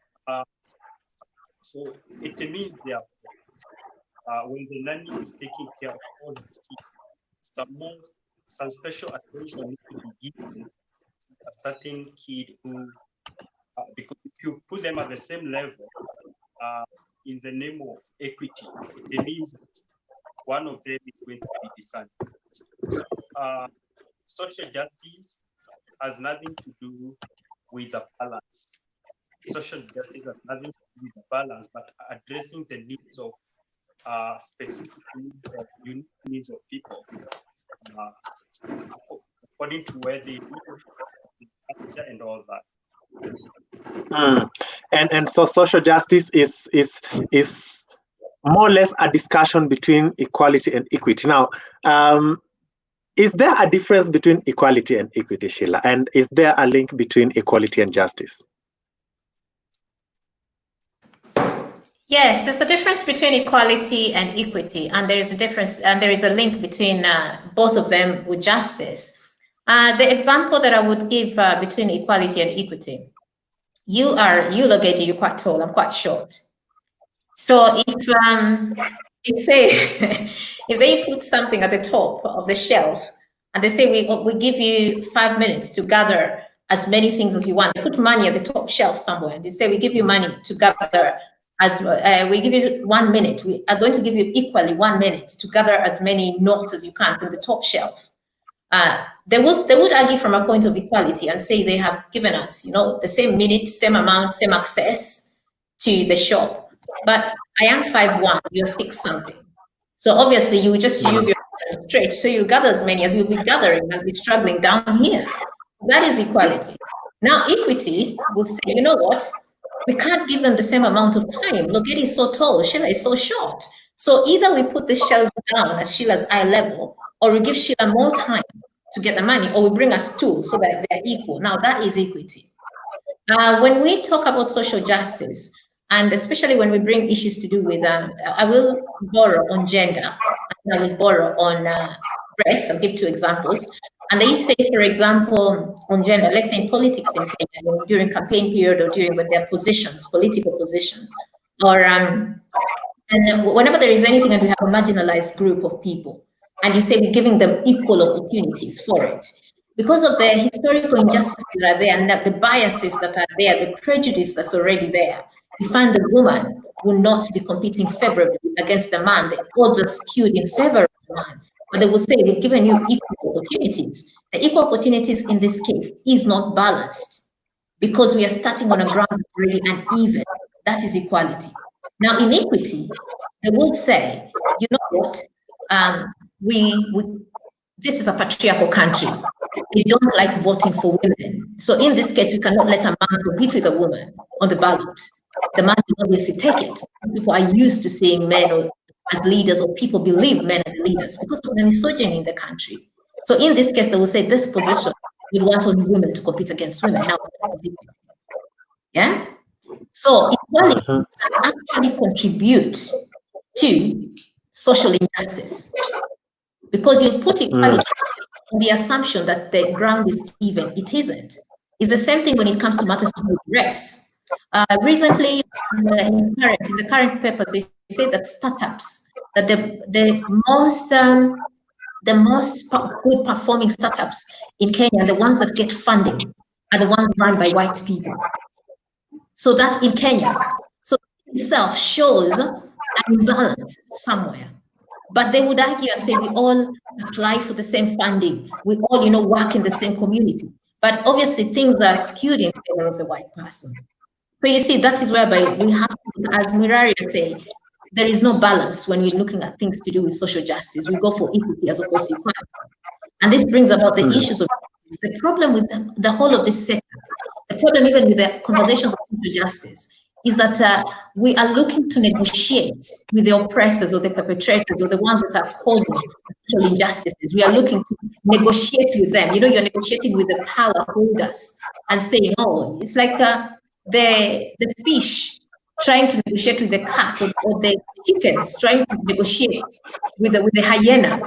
it means when the nanny is taking care of all these kids, some special attention needs to be given to a certain kid who, because if you put them at the same level, in the name of equity, it means that one of them is going to be disadvantaged. Social justice has nothing to do with the balance. Social justice has nothing to do with the balance, but addressing the needs of specific needs of unique needs of people according to where they live, the culture, and all that. And so social justice is more or less a discussion between equality and equity. Now, Is there a difference between equality and equity, Shila? And is there a link between equality and justice? Yes, there's a difference between equality and equity, and there is a difference, and there is a link between both of them with justice. The example that I would give between equality and equity, you Logedi, you're quite tall, I'm quite short. So if say if they put something at the top of the shelf and they say we give you 5 minutes to gather as many things as you want, they put money at the top shelf somewhere. They say we give you money to gather as we give you 1 minute. We are going to give you equally 1 minute to gather as many notes as you can from the top shelf. They would argue from a point of equality and say they have given us, the same minute, same amount, same access to the shop. But I am 5'1", you're 6 something. So obviously you would just use your stretch. So you'll gather as many as you'll be gathering and be struggling down here. That is equality. Now equity will say, you know what? We can't give them the same amount of time. Logedi is so tall, Sheila is so short. So either we put the shelf down at Sheila's eye level, or we give Sheila more time to get the money, or we bring us two so that they're equal. Now that is equity. When we talk about social justice, and especially when we bring issues to do with, I will borrow on gender, and I will borrow on race. I'll give 2 examples. And they say, for example, on gender, let's say in politics in Kenya, during campaign period or during when their positions, political positions, or and whenever there is anything and we have a marginalized group of people, and you say we're giving them equal opportunities for it, because of the historical injustices that are there and the biases that are there, the prejudice that's already there, you find the woman will not be competing favorably against the man. The odds are skewed in favor of the man. But they will say, we've given you equal opportunities. The equal opportunities in this case is not balanced because we are starting on a ground that's already uneven. That is equality. Now, inequity, they would say, you know what, this is a patriarchal country. They don't like voting for women. So in this case, we cannot let a man compete with a woman on the ballot. The man will obviously take it. People are used to seeing men as leaders, or people believe men are leaders because of the misogyny in the country. So in this case, they will say this position, we want only women to compete against women. Now, yeah? So equality can actually contribute to social injustice because you put equality on the assumption that the ground is even. It isn't. It's the same thing when it comes to matters to do with race. Recently, in the current papers, they say that startups, that the most good performing startups in Kenya, the ones that get funding, are the ones run by white people. So that in Kenya, so itself shows an imbalance somewhere. But they would argue and say we all apply for the same funding, we all, work in the same community. But obviously things are skewed in favor of the white person. So you see, that is whereby we have to, as Mwiraria say, there is no balance when we're looking at things to do with social justice. We go for equity as opposed to equality. And this brings about the issues of justice. The problem with the whole of this setup, the problem even with the conversations of social justice, is that we are looking to negotiate with the oppressors or the perpetrators or the ones that are causing social injustices. We are looking to negotiate with them. You're negotiating with the power holders and saying, oh, it's like the fish trying to negotiate with the cat, or the chickens trying to negotiate with the hyena.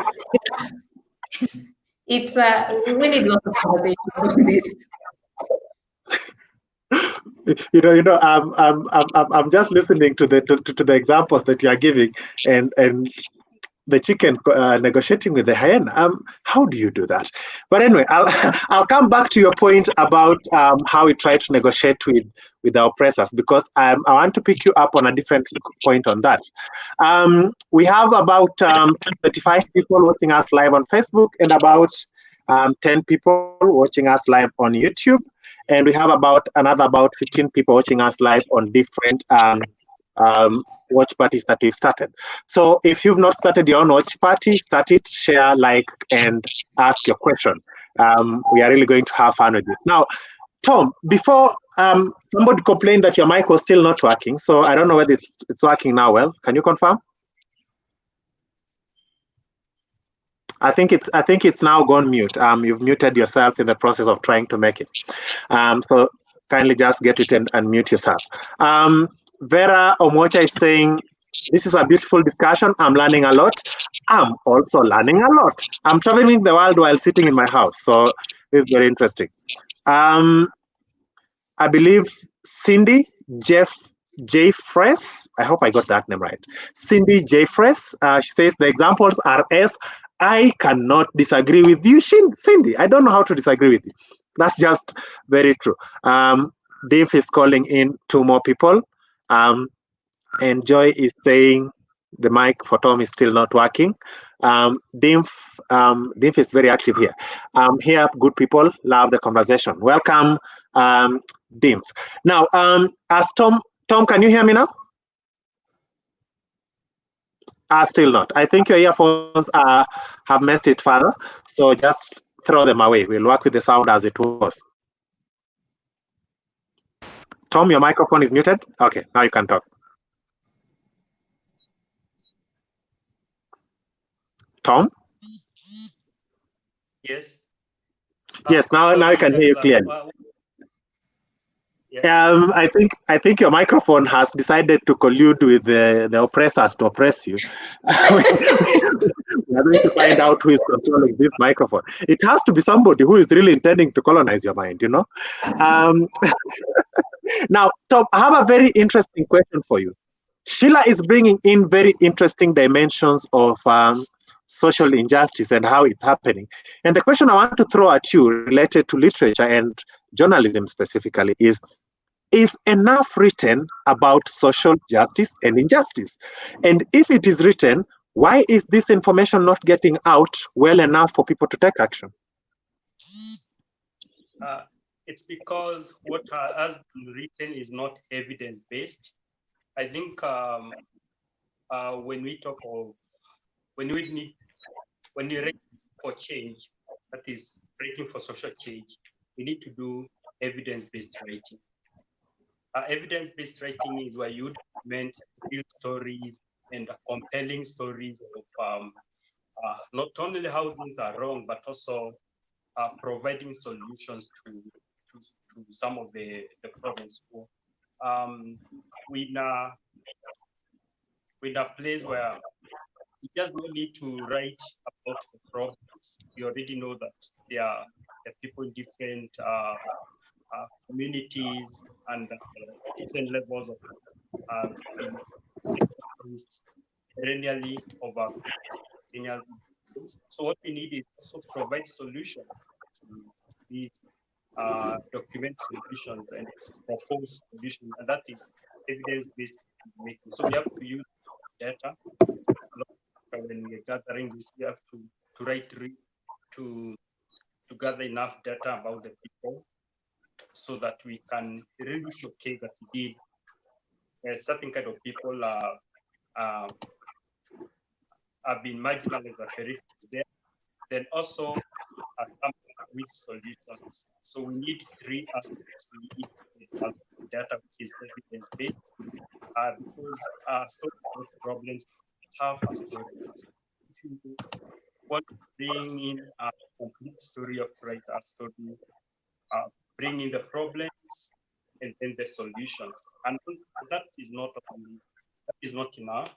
It's we need lots of conversation on this. I'm just listening to the examples that you are giving, and the chicken negotiating with the hyena. How do you do that? But anyway, I'll come back to your point about how we try to negotiate with the oppressors, because I want to pick you up on a different point on that. We have about 35 people watching us live on Facebook and about 10 people watching us live on YouTube. And we have about 15 people watching us live on different watch parties that we've started. So if you've not started your own watch party, start it, share, like, and ask your question. We are really going to have fun with this. Now, Tom, before somebody complained that your mic was still not working, so I don't know whether it's working now. Well, can you confirm? I think it's now gone mute. You've muted yourself in the process of trying to make it. So kindly just get it and unmute yourself. Vera Omocha is saying, this is a beautiful discussion. I'm learning a lot. I'm also learning a lot. I'm traveling the world while sitting in my house. So this is very interesting. I believe Cindy Jeffress, I hope I got that name right. Cindy Jeffress, she says the examples are S. I cannot disagree with you, Cindy. I don't know how to disagree with you. That's just very true. Dave is calling in 2 more people. And Joy is saying the mic for Tom is still not working. Dimf is very active here. Here, good people love the conversation. Welcome, Dimf. Now, as Tom, can you hear me now? Still not. I think your earphones have messed it further. So just throw them away. We'll work with the sound as it was. Tom, your microphone is muted. Okay, now you can talk. Tom? Yes. Yes, now I can hear you clearly. Yeah. I think your microphone has decided to collude with the oppressors to oppress you. We are going to find out who is controlling this microphone. It has to be somebody who is really intending to colonize your mind, you know. Now, Tom, I have a very interesting question for you. Sheila is bringing in very interesting dimensions of social injustice and how it's happening. And the question I want to throw at you related to literature and journalism specifically is enough written about social justice and injustice? And if it is written, why is this information not getting out well enough for people to take action? It's because what has been written is not evidence-based. I think when we talk of, when we write for change, that is writing for social change, we need to do evidence-based writing. Evidence-based writing is where you document real stories and compelling stories of not only how things are wrong, but also providing solutions to some of the problems. So, in a place where you just don't need to write about the problems. You already know that there are people in different communities and different levels of perennially over perennial. So what we need is also provide solutions to these document solutions and propose solutions, and that is evidence-based making. So we have to use data. When we're gathering this, we have to write to gather enough data about the people so that we can really showcase that indeed certain kind of people have been marginalized at periphery there. Then also come with solutions. So we need 3 aspects. We need data which is evidence-based because those problems have a story. If you want to bring in a complete story of write a story, bring in the problems and then the solutions. And that is not enough.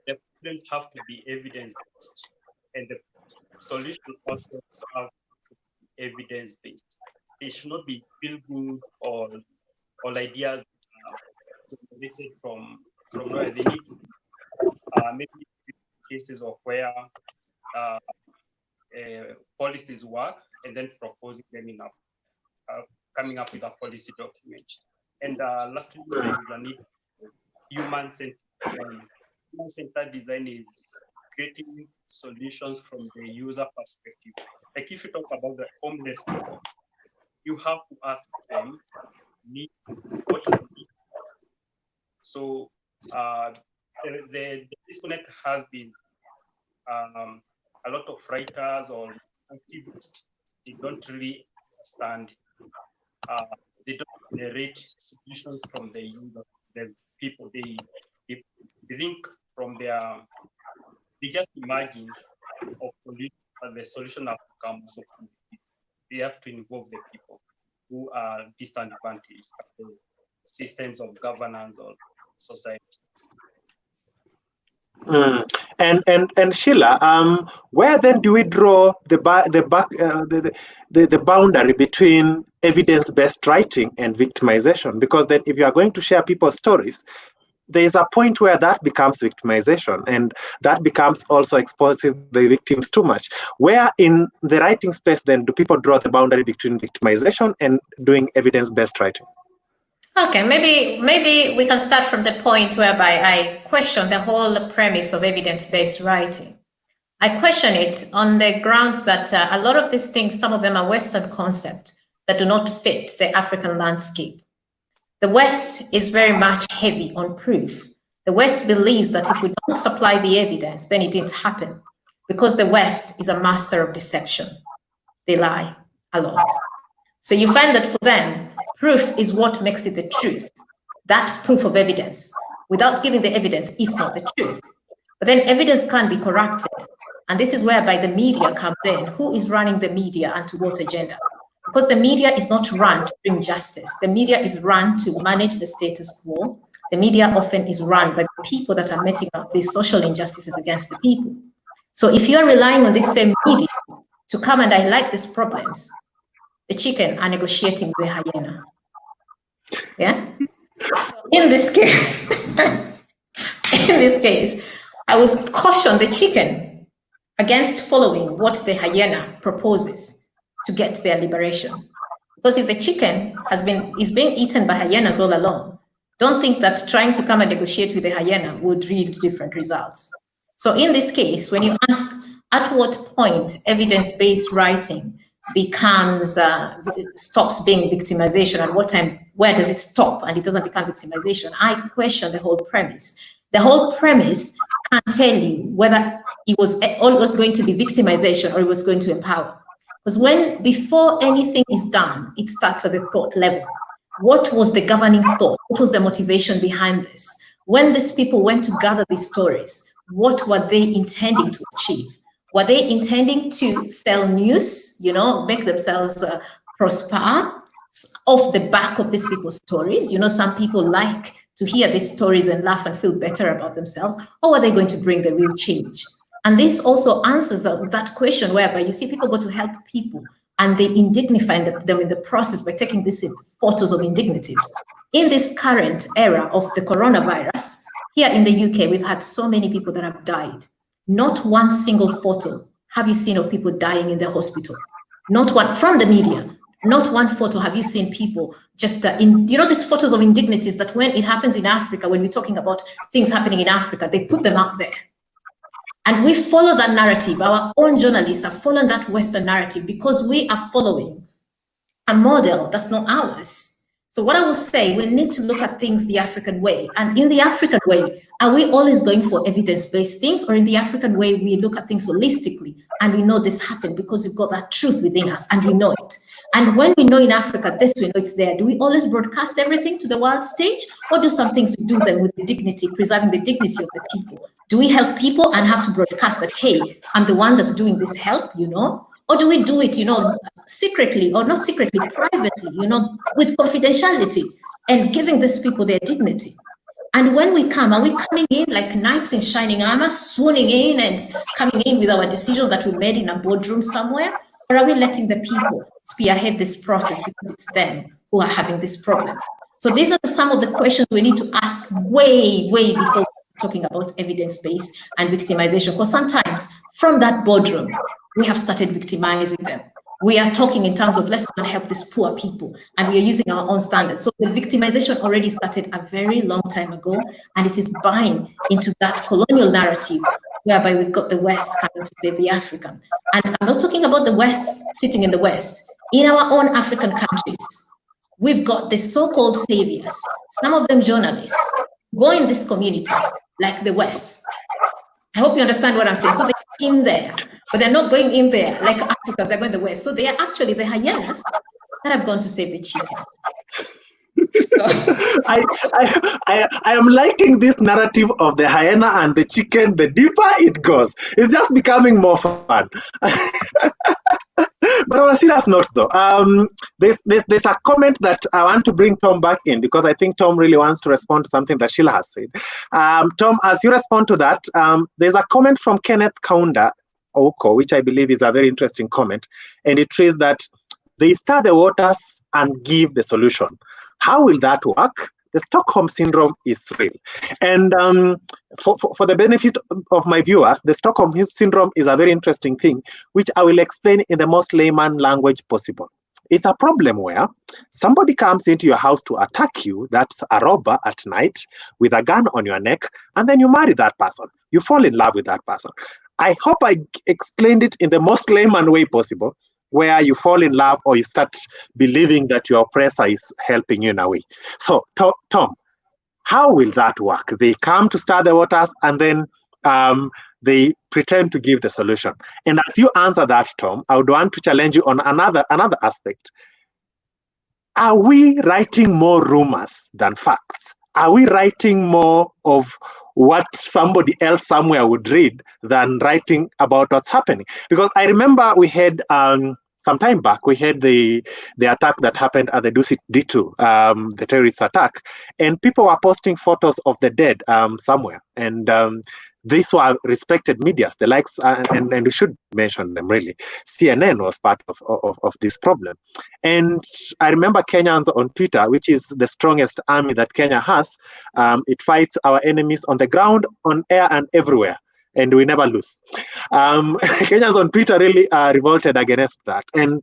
The problems have to be evidence-based, and the solution also have to be evidence-based. They should not be feel-good or ideas generated from nowhere. They need to be maybe cases of where policies work and then proposing them in coming up with a policy document. And lastly, there is a need for human-centered design. Human-centered design is creating solutions from the user perspective. Like if you talk about the homeless people, you have to ask them, what are the needs? So the disconnect has been a lot of writers or activists, they don't really understand. They don't generate solutions from the user, the people. They think from their, they just imagine of the solution have to come also from the people. They have to involve the people who are disadvantaged by the systems of governance or society. And Sheila, where then do we draw the boundary between evidence-based writing and victimization? Because then, if you are going to share people's stories, there is a point where that becomes victimization, and that becomes also exposing the victims too much. Where in the writing space then do people draw the boundary between victimization and doing evidence-based writing? Okay, maybe we can start from the point whereby I question the whole premise of evidence-based writing. I question it on the grounds that a lot of these things, some of them are Western concepts that do not fit the African landscape. The West is very much heavy on proof. The West believes that if we don't supply the evidence, then it didn't happen, because the West is a master of deception. They lie a lot. So you find that for them, proof is what makes it the truth. That proof of evidence, without giving the evidence, is not the truth. But then evidence can be corrupted. And this is whereby the media comes in. Who is running the media and to what agenda? Because the media is not run to bring justice. The media is run to manage the status quo. The media often is run by the people that are meting out these social injustices against the people. So if you are relying on this same media to come and highlight these problems, the chicken are negotiating with the hyena. Yeah? So in this case, I would caution the chicken against following what the hyena proposes to get their liberation. Because if the chicken is being eaten by hyenas all along, don't think that trying to come and negotiate with the hyena would yield different results. So in this case, when you ask at what point evidence-based writing becomes stops being victimization, at what time, where does it stop and it doesn't become victimization, I question the whole premise. The whole premise can't tell you whether it was always going to be victimization or it was going to empower. Because before anything is done, it starts at the thought level. What was the governing thought? What was the motivation behind this? When these people went to gather these stories, what were they intending to achieve? Were they intending to sell news, make themselves prosper off the back of these people's stories? Some people like to hear these stories and laugh and feel better about themselves. Or are they going to bring the real change? And this also answers that question whereby you see people go to help people and they indignify them in the process by taking these photos of indignities. In this current era of the coronavirus, here in the UK, we've had so many people that have died. Not one single photo have you seen of people dying in the hospital. Not one from the media. Not one photo have you seen people just these photos of indignities that when it happens in Africa, when we're talking about things happening in Africa, they put them up there. And we follow that narrative. Our own journalists are following that Western narrative because we are following a model that's not ours. So what I will say, we need to look at things the African way. And in the African way, are we always going for evidence-based things? Or in the African way, we look at things holistically and we know this happened because we've got that truth within us and we know it. And when we know in Africa, this, we know it's there. Do we always broadcast everything to the world stage? Or do some things we do them with dignity, preserving the dignity of the people? Do we help people and have to broadcast that, hey, I'm the one that's doing this help, Or do we do it, secretly or not secretly, privately, with confidentiality and giving these people their dignity? And when we come, are we coming in like knights in shining armor, swooning in and coming in with our decision that we made in a boardroom somewhere? Or are we letting the people spearhead this process because it's them who are having this problem? So these are some of the questions we need to ask way, way before talking about evidence-based and victimization. Because sometimes from that boardroom, we have started victimizing them. We are talking in terms of let's go and help these poor people, and we are using our own standards. So the victimization already started a very long time ago, and it is buying into that colonial narrative whereby we've got the West coming to save the African. And I'm not talking about the West sitting in the West. In our own African countries, we've got the so-called saviors, some of them journalists, go in these communities like the West. I hope you understand what I'm saying. So they're in there, but they're not going in there like Africa, they're going the West. So they are actually the hyenas that have gone to save the chicken. I am liking this narrative of the hyena and the chicken. The deeper it goes, it's just becoming more fun. But on a serious note, though, there's a comment that I want to bring Tom back in, because I think Tom really wants to respond to something that Shila has said. Tom, as you respond to that, there's a comment from Kenneth Kaunda Oko, which I believe is a very interesting comment, and it says that they stir the waters and give the solution. How will that work? The Stockholm Syndrome is real. And for the benefit of my viewers, the Stockholm Syndrome is a very interesting thing, which I will explain in the most layman language possible. It's a problem where somebody comes into your house to attack you, that's a robber at night, with a gun on your neck, and then you marry that person. You fall in love with that person. I hope I explained it in the most layman way possible, where you fall in love or you start believing that your oppressor is helping you in a way. So, Tom, how will that work? They come to stir the waters and then they pretend to give the solution. And as you answer that, Tom, I would want to challenge you on another aspect. Are we writing more rumors than facts? Are we writing more of what somebody else somewhere would read than writing about what's happening? Because I remember we had some time back, we had the attack that happened at the Dusit D2, the terrorist attack, and people were posting photos of the dead somewhere. And these were respected media, the likes, and we should mention them really. CNN was part of this problem. And I remember Kenyans on Twitter, which is the strongest army that Kenya has. It fights our enemies on the ground, on air, and everywhere. And we never lose. Kenyans on Twitter really revolted against that. And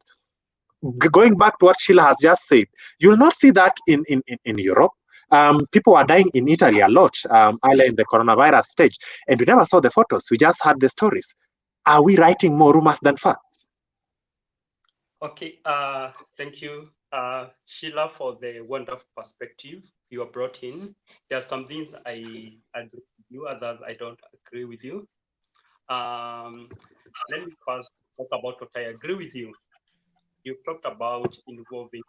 going back to what Shila has just said, you will not see that in Europe. People are dying in Italy a lot earlier in the coronavirus stage, and we never saw the photos. We just had the stories. Are we writing more rumors than facts? Okay, thank you, Shila, for the wonderful perspective you have brought in. There are some things I agree with you, others I don't agree with you. Let me first talk about what I agree with you. You've talked about involving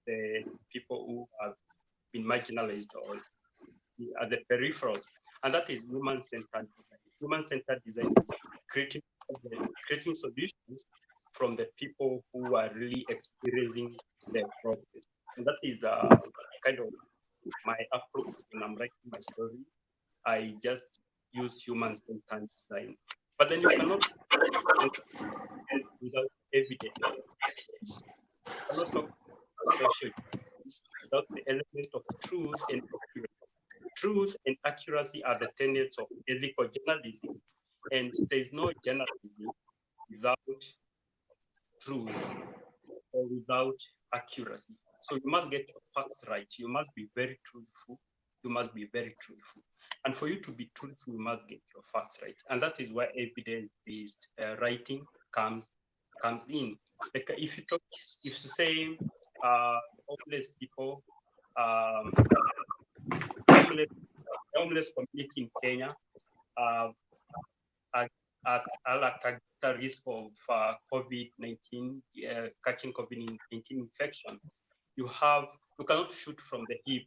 the people who have been marginalized or at the peripherals, and that is human-centered design. Human-centered design is creating solutions from the people who are really experiencing their problems. And that is kind of my approach when I'm writing my story. I just use human-centered design. But then you cannot without evidence. You cannot talk about social without the element of truth and accuracy. Truth and accuracy are the tenets of ethical journalism, and there is no journalism without truth or without accuracy. So you must get your facts right. You must be very truthful. You must be very truthful. And for you to be truthful, you must get your facts right. And that is where evidence-based writing comes in. Like if you say homeless people, homeless community in Kenya are at a risk of COVID-19, catching COVID-19 infection. You cannot shoot from the hip.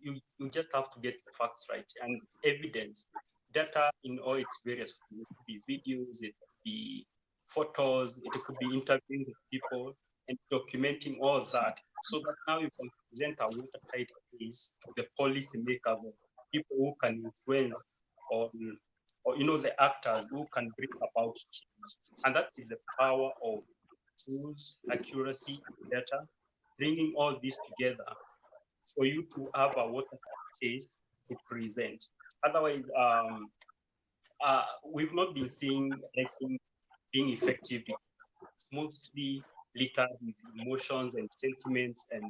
You just have to get the facts right and evidence, data in all its various forms. It could be videos, it could be photos, it could be interviewing the people and documenting all that, so that now you can present a watertight case to the policymakers, people who can influence or the actors who can bring about change. And that is the power of truth, accuracy, data, bringing all this together for you to have a watertight case to present. Otherwise, we've not been seeing anything being effective. It's mostly littered with emotions and sentiments and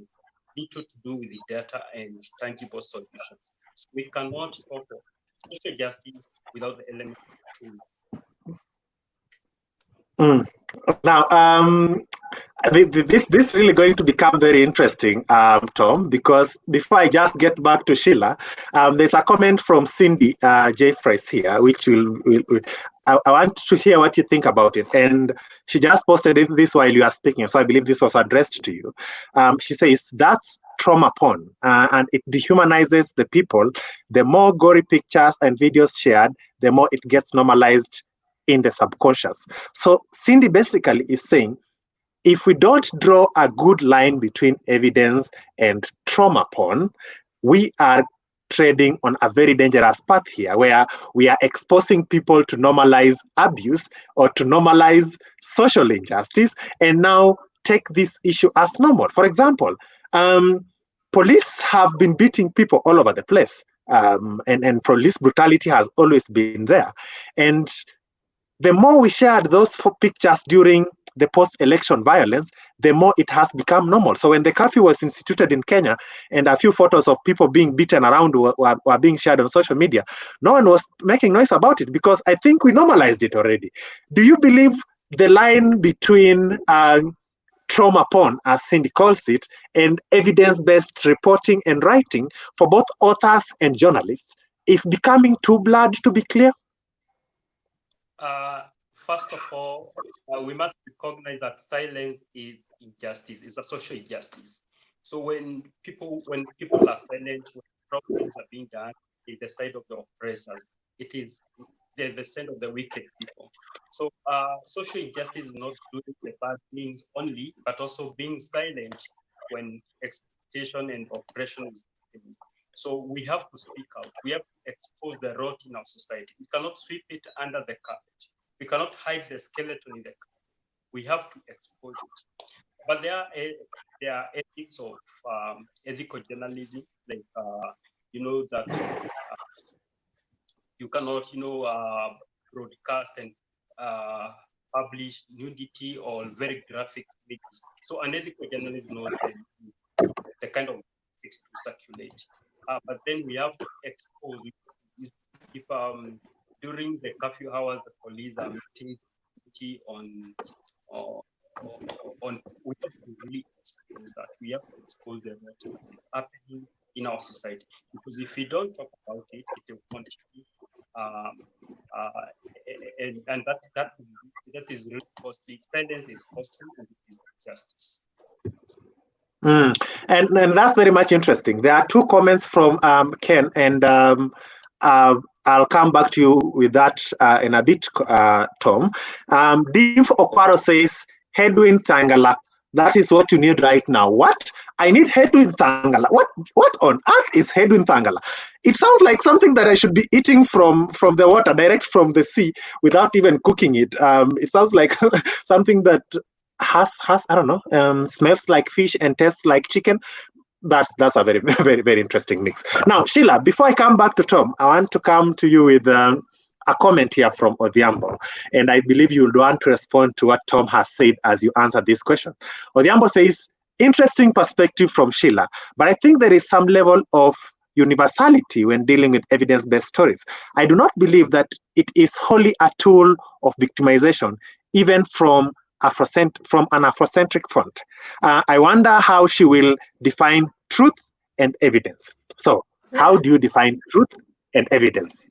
little to do with the data and tangible solutions. So we cannot talk of social justice without the element of truth. Now, this is really going to become very interesting, Tom, because before I just get back to Shila, there's a comment from Cindy Jeffreys here, which I want to hear what you think about it. And she just posted this while you are speaking, so I believe this was addressed to you. She says that's trauma porn, and it dehumanizes the people. The more gory pictures and videos shared, the more it gets normalized in the subconscious. So Cindy basically is saying, if we don't draw a good line between evidence and trauma porn, we are treading on a very dangerous path here, where we are exposing people to normalize abuse or to normalize social injustice, and now take this issue as normal. For example, police have been beating people all over the place, and police brutality has always been there. And the more we shared those pictures during the post-election violence, the more it has become normal. So when the curfew was instituted in Kenya and a few photos of people being beaten around were being shared on social media, no one was making noise about it because I think we normalized it already. Do you believe the line between trauma porn, as Cindy calls it, and evidence-based reporting and writing for both authors and journalists is becoming too blurred to be clear? First of all, we must recognize that silence is injustice, is a social injustice. So when people are silent, when wrong things are being done in the side of the oppressors, it is the side of the wicked people. So social injustice is not doing the bad things only, but also being silent when exploitation and oppression is happening. So we have to speak out. We have to expose the rot in our society. We cannot sweep it under the carpet. We cannot hide the skeleton in the carpet. We have to expose it. But there are ethics of ethical journalism, like that you cannot broadcast and publish nudity or very graphic images. So unethical journalism knows the kind of ethics to circulate. But then we have to expose if during the curfew hours the police are meeting on we have to really expose that. We have to expose the what is happening in our society, because if we don't talk about it, it will continue. And that is really costly. Silence is costly, and it is justice. And that's very much interesting. There are two comments from Ken, and I'll come back to you with that in a bit, Tom. Dim Okwaro says, Hedwin Thangala, that is what you need right now. What? I need Hedwin Thangala. What on earth is Hedwin Thangala? It sounds like something that I should be eating from the water, direct from the sea, without even cooking it. It sounds like something that has I don't know, smells like fish and tastes like chicken. That's a very, very, very interesting mix. Now, Sheila, before I come back to Tom, I want to come to you with a comment here from Odhiambo, and I believe you would want to respond to what Tom has said as you answer this question. Odhiambo says, interesting perspective from Sheila, but I think there is some level of universality when dealing with evidence-based stories. I do not believe that it is wholly a tool of victimization, even from an Afrocentric front. I wonder how she will define truth and evidence. So, how do you define truth and evidence?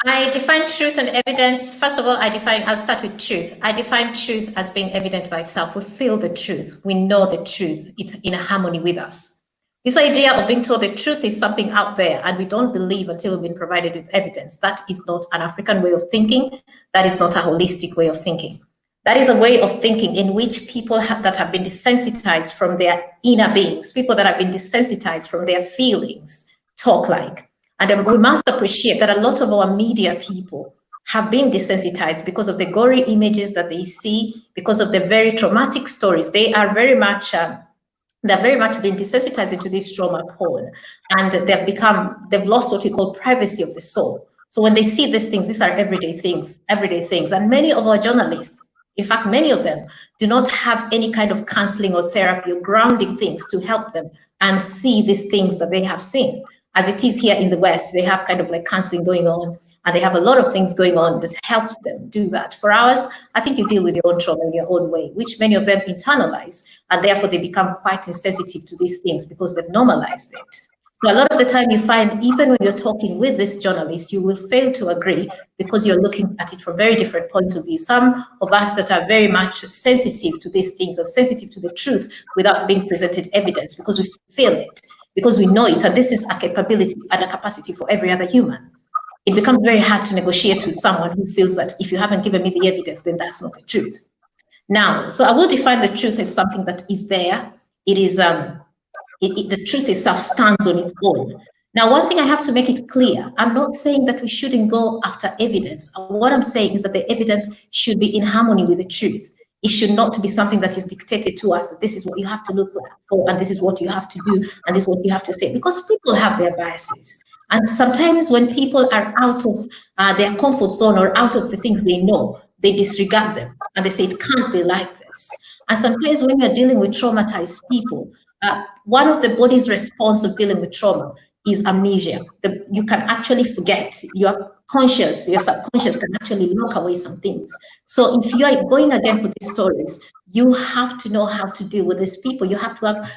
I define truth and evidence. First of all, I'll start with truth. I define truth as being evident by itself. We feel the truth. We know the truth. It's in harmony with us. This idea of being told the truth is something out there and we don't believe until we've been provided with evidence. That is not an African way of thinking. That is not a holistic way of thinking. That is a way of thinking in which people that have been desensitized from their inner beings, people that have been desensitized from their feelings, talk like. And we must appreciate that a lot of our media people have been desensitized because of the gory images that they see, because of the very traumatic stories. They are very much, they're very much been desensitized into this trauma porn, and they've lost what we call privacy of the soul. So when they see these things, these are everyday things. And many of our journalists, in fact, many of them do not have any kind of counseling or therapy or grounding things to help them and see these things that they have seen. As it is here in the West, they have kind of like counseling going on, and they have a lot of things going on that helps them do that. For ours, I think you deal with your own trauma in your own way, which many of them internalize, and therefore they become quite insensitive to these things because they've normalized it. So a lot of the time you find, even when you're talking with this journalist, you will fail to agree because you're looking at it from very different points of view. Some of us that are very much sensitive to these things are sensitive to the truth without being presented evidence because we feel it, because we know it. And this is a capability and a capacity for every other human. It becomes very hard to negotiate with someone who feels that if you haven't given me the evidence, then that's not the truth. Now, so I will define the truth as something that is there. It is, the truth itself stands on its own. Now, one thing I have to make it clear, I'm not saying that we shouldn't go after evidence. What I'm saying is that the evidence should be in harmony with the truth. It should not be something that is dictated to us, that this is what you have to look for, and this is what you have to do, and this is what you have to say, because people have their biases. And sometimes when people are out of their comfort zone or out of the things they know, they disregard them and they say it can't be like this. And sometimes when you're dealing with traumatized people, one of the body's response of dealing with trauma is amnesia. You can actually forget. Your conscious, your subconscious can actually lock away some things. So if you are going again for these stories, you have to know how to deal with these people. You have to have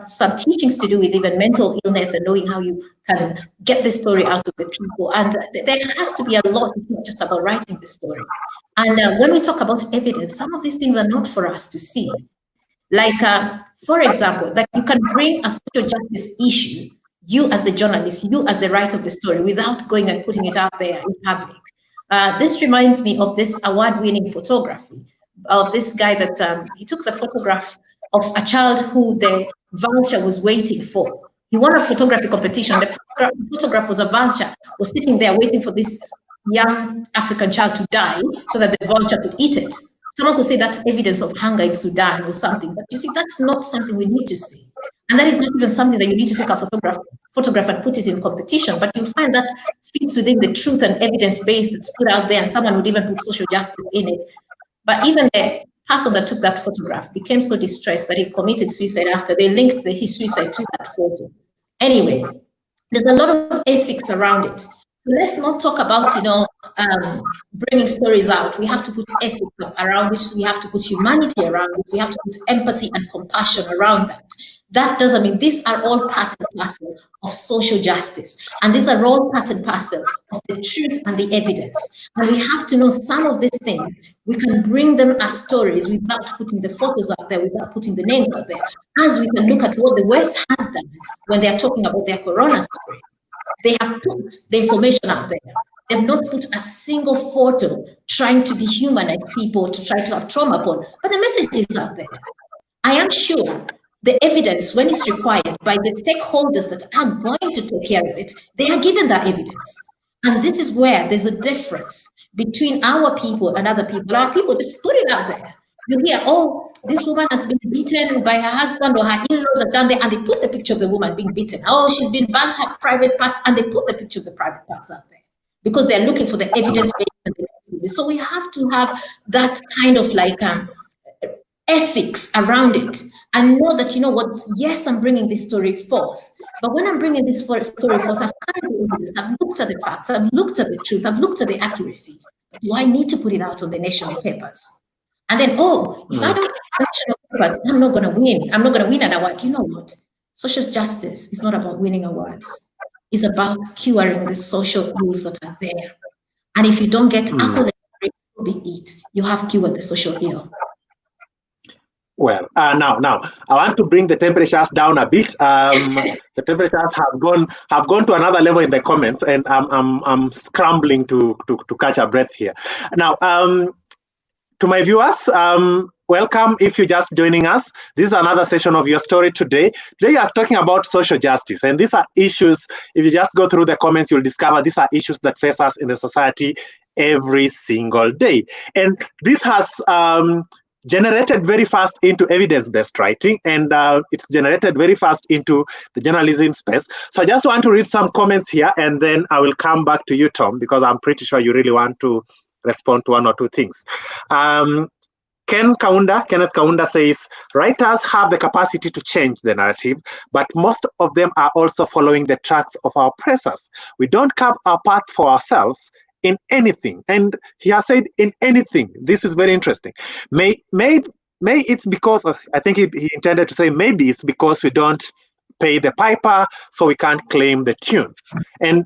some teachings to do with even mental illness and knowing how you can get the story out of the people. And there has to be a lot. It's not just about writing the story. And when we talk about evidence, some of these things are not for us to see. Like, for example, like you can bring a social justice issue, you as the journalist, you as the writer of the story, without going and putting it out there in public. This reminds me of this award-winning photography of this guy that he took the photograph of a child who the vulture was waiting for. He won a photography competition. The photograph was a vulture, was sitting there waiting for this young African child to die so that the vulture could eat it. Someone could say that's evidence of hunger in Sudan or something, but you see, that's not something we need to see. And that is not even something that you need to take a photograph and put it in competition, but you find that fits within the truth and evidence base that's put out there, and someone would even put social justice in it. But even the person that took that photograph became so distressed that he committed suicide after. They linked his suicide to that photo. Anyway, there's a lot of ethics around it. So let's not talk about, bringing stories out. We have to put ethics around it. We have to put humanity around it. We have to put empathy and compassion around that. That doesn't mean these are all part and parcel of social justice. And these are all part and parcel of the truth and the evidence. And we have to know some of these things. We can bring them as stories without putting the photos out there, without putting the names out there. As we can look at what the West has done when they're talking about their corona stories. They have put the information out there. They've not put a single photo trying to dehumanize people, to try to have trauma upon, but the message is out there. I am sure the evidence, when it's required by the stakeholders that are going to take care of it, they are given that evidence. And this is where there's a difference between our people and other people. Our people just put it out there. You hear, oh, this woman has been beaten by her husband, or her in-laws have done that, and they put the picture of the woman being beaten. Oh, she's been burnt her private parts, and they put the picture of the private parts out there because they're looking for the evidence base. So we have to have that kind of like ethics around it, and know that, you know what, yes, I'm bringing this story forth, but when I'm bringing this story forth, I've carried this, I've looked at the facts, I've looked at the truth, I've looked at the accuracy. Do I need to put it out on the national papers? And then, oh, if I don't put national papers, I'm not going to win. I'm not going to win an award. You know what? Social justice is not about winning awards. It's about curing the social ills that are there. And if you don't get accolades, so be it. You have cured the social ill. Well, now I want to bring the temperatures down a bit. The temperatures have gone to another level in the comments, and I'm scrambling to catch a breath here. Now, to my viewers, welcome. If you're just joining us, this is another session of Your Story Today. Today, we are talking about social justice, and these are issues. If you just go through the comments, you'll discover these are issues that face us in the society every single day, and this has generated very fast into evidence-based writing, and it's generated very fast into the journalism space. So I just want to read some comments here, and then I will come back to you, Tom, because I'm pretty sure you really want to respond to one or two things. Kenneth Kaunda says, writers have the capacity to change the narrative, but most of them are also following the tracks of our oppressors. We don't carve our path for ourselves in anything. And he has said in anything. This is very interesting. May it's because, I think he intended to say, maybe it's because we don't pay the piper, so we can't claim the tune. And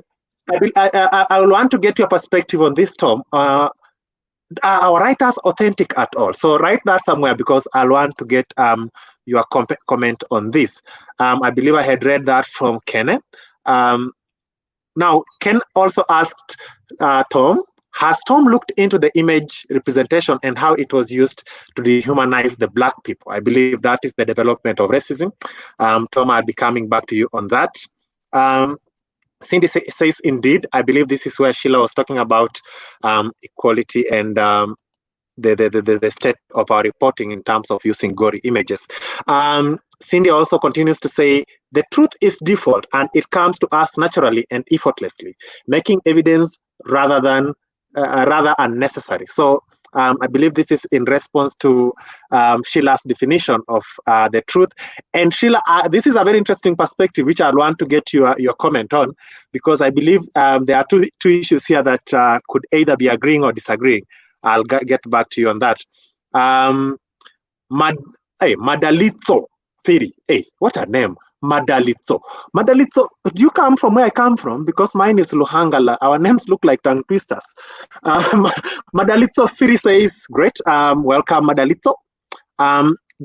I will want to get your perspective on this, Tom. Are our writers authentic at all? So write that somewhere, because I'll want to get your comment on this. I believe I had read that from Kenneth. Now, Ken also asked Tom, has Tom looked into the image representation and how it was used to dehumanize the Black people? I believe that is the development of racism. Tom, I'll be coming back to you on that. Cindy says, indeed, I believe this is where Sheila was talking about equality and the state of our reporting in terms of using gory images. Cindy also continues to say, the truth is default and it comes to us naturally and effortlessly, making evidence rather unnecessary. So I believe this is in response to Sheila's definition of the truth. And Sheila, this is a very interesting perspective, which I want to get your comment on, because I believe there are two issues here that could either be agreeing or disagreeing. I'll get back to you on that. Madalitzo Firi. Hey, what a name. Madalitzo. Madalitzo, do you come from where I come from? Because mine is Luhangala. Our names look like tongue twisters. Madalitzo Firi says, great. Welcome, Madalitzo.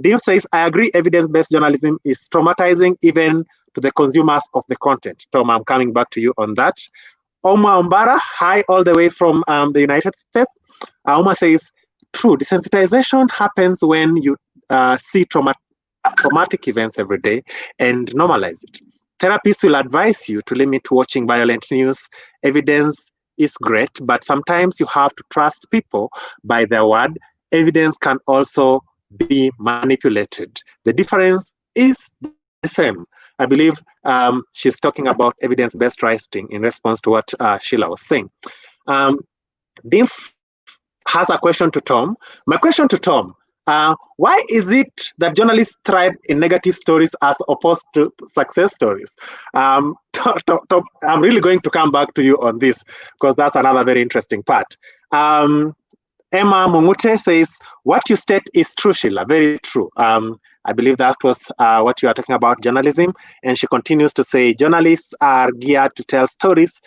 Dave says, I agree, evidence-based journalism is traumatizing even to the consumers of the content. Tom, I'm coming back to you on that. Oma Ombara, hi, all the way from the United States. Oma says, true, desensitization happens when you see traumatic events every day and normalize it. Therapists will advise you to limit watching violent news. Evidence is great, but sometimes you have to trust people by their word. Evidence can also be manipulated. The difference is the same. I believe she's talking about evidence-based writing in response to what Sheila was saying. Dean has a question to Tom. My question to Tom, why is it that journalists thrive in negative stories as opposed to success stories? Tom, I'm really going to come back to you on this, because that's another very interesting part. Emma Mungute says, what you state is true, Sheila, very true. I believe that was what you are talking about, journalism. And she continues to say, journalists are geared to tell stories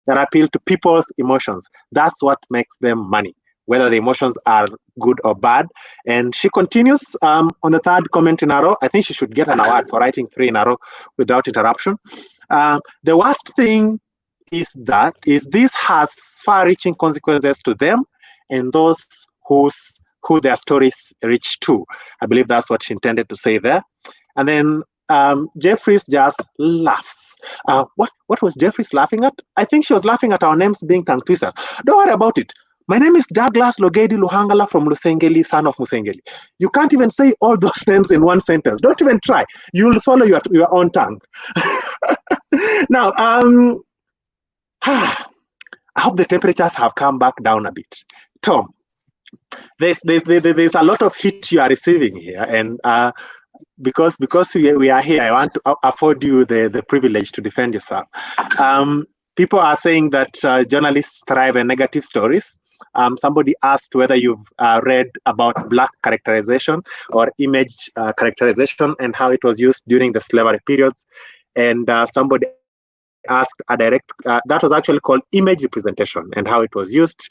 that appeal to people's emotions. That's what makes them money, whether the emotions are good or bad. And she continues on the third comment in a row. I think she should get an award for writing 3 in a row without interruption. The worst thing is this has far-reaching consequences to them and those who their stories reach to. I believe that's what she intended to say there. And then Jeffries just laughs. What was Jeffries laughing at? I think she was laughing at our names being tongue twister. Don't worry about it. My name is Douglas Logedi Luhangala from Lusengeli, son of Musengeli. You can't even say all those names in one sentence. Don't even try. You'll swallow your own tongue. Now, I hope the temperatures have come back down a bit. Tom, there's a lot of heat you are receiving here, and because we are here, I want to afford you the privilege to defend yourself. People are saying that journalists thrive in negative stories. Somebody asked whether you've read about Black characterization or image characterization and how it was used during the slavery periods. And somebody asked a direct, that was actually called image representation and how it was used.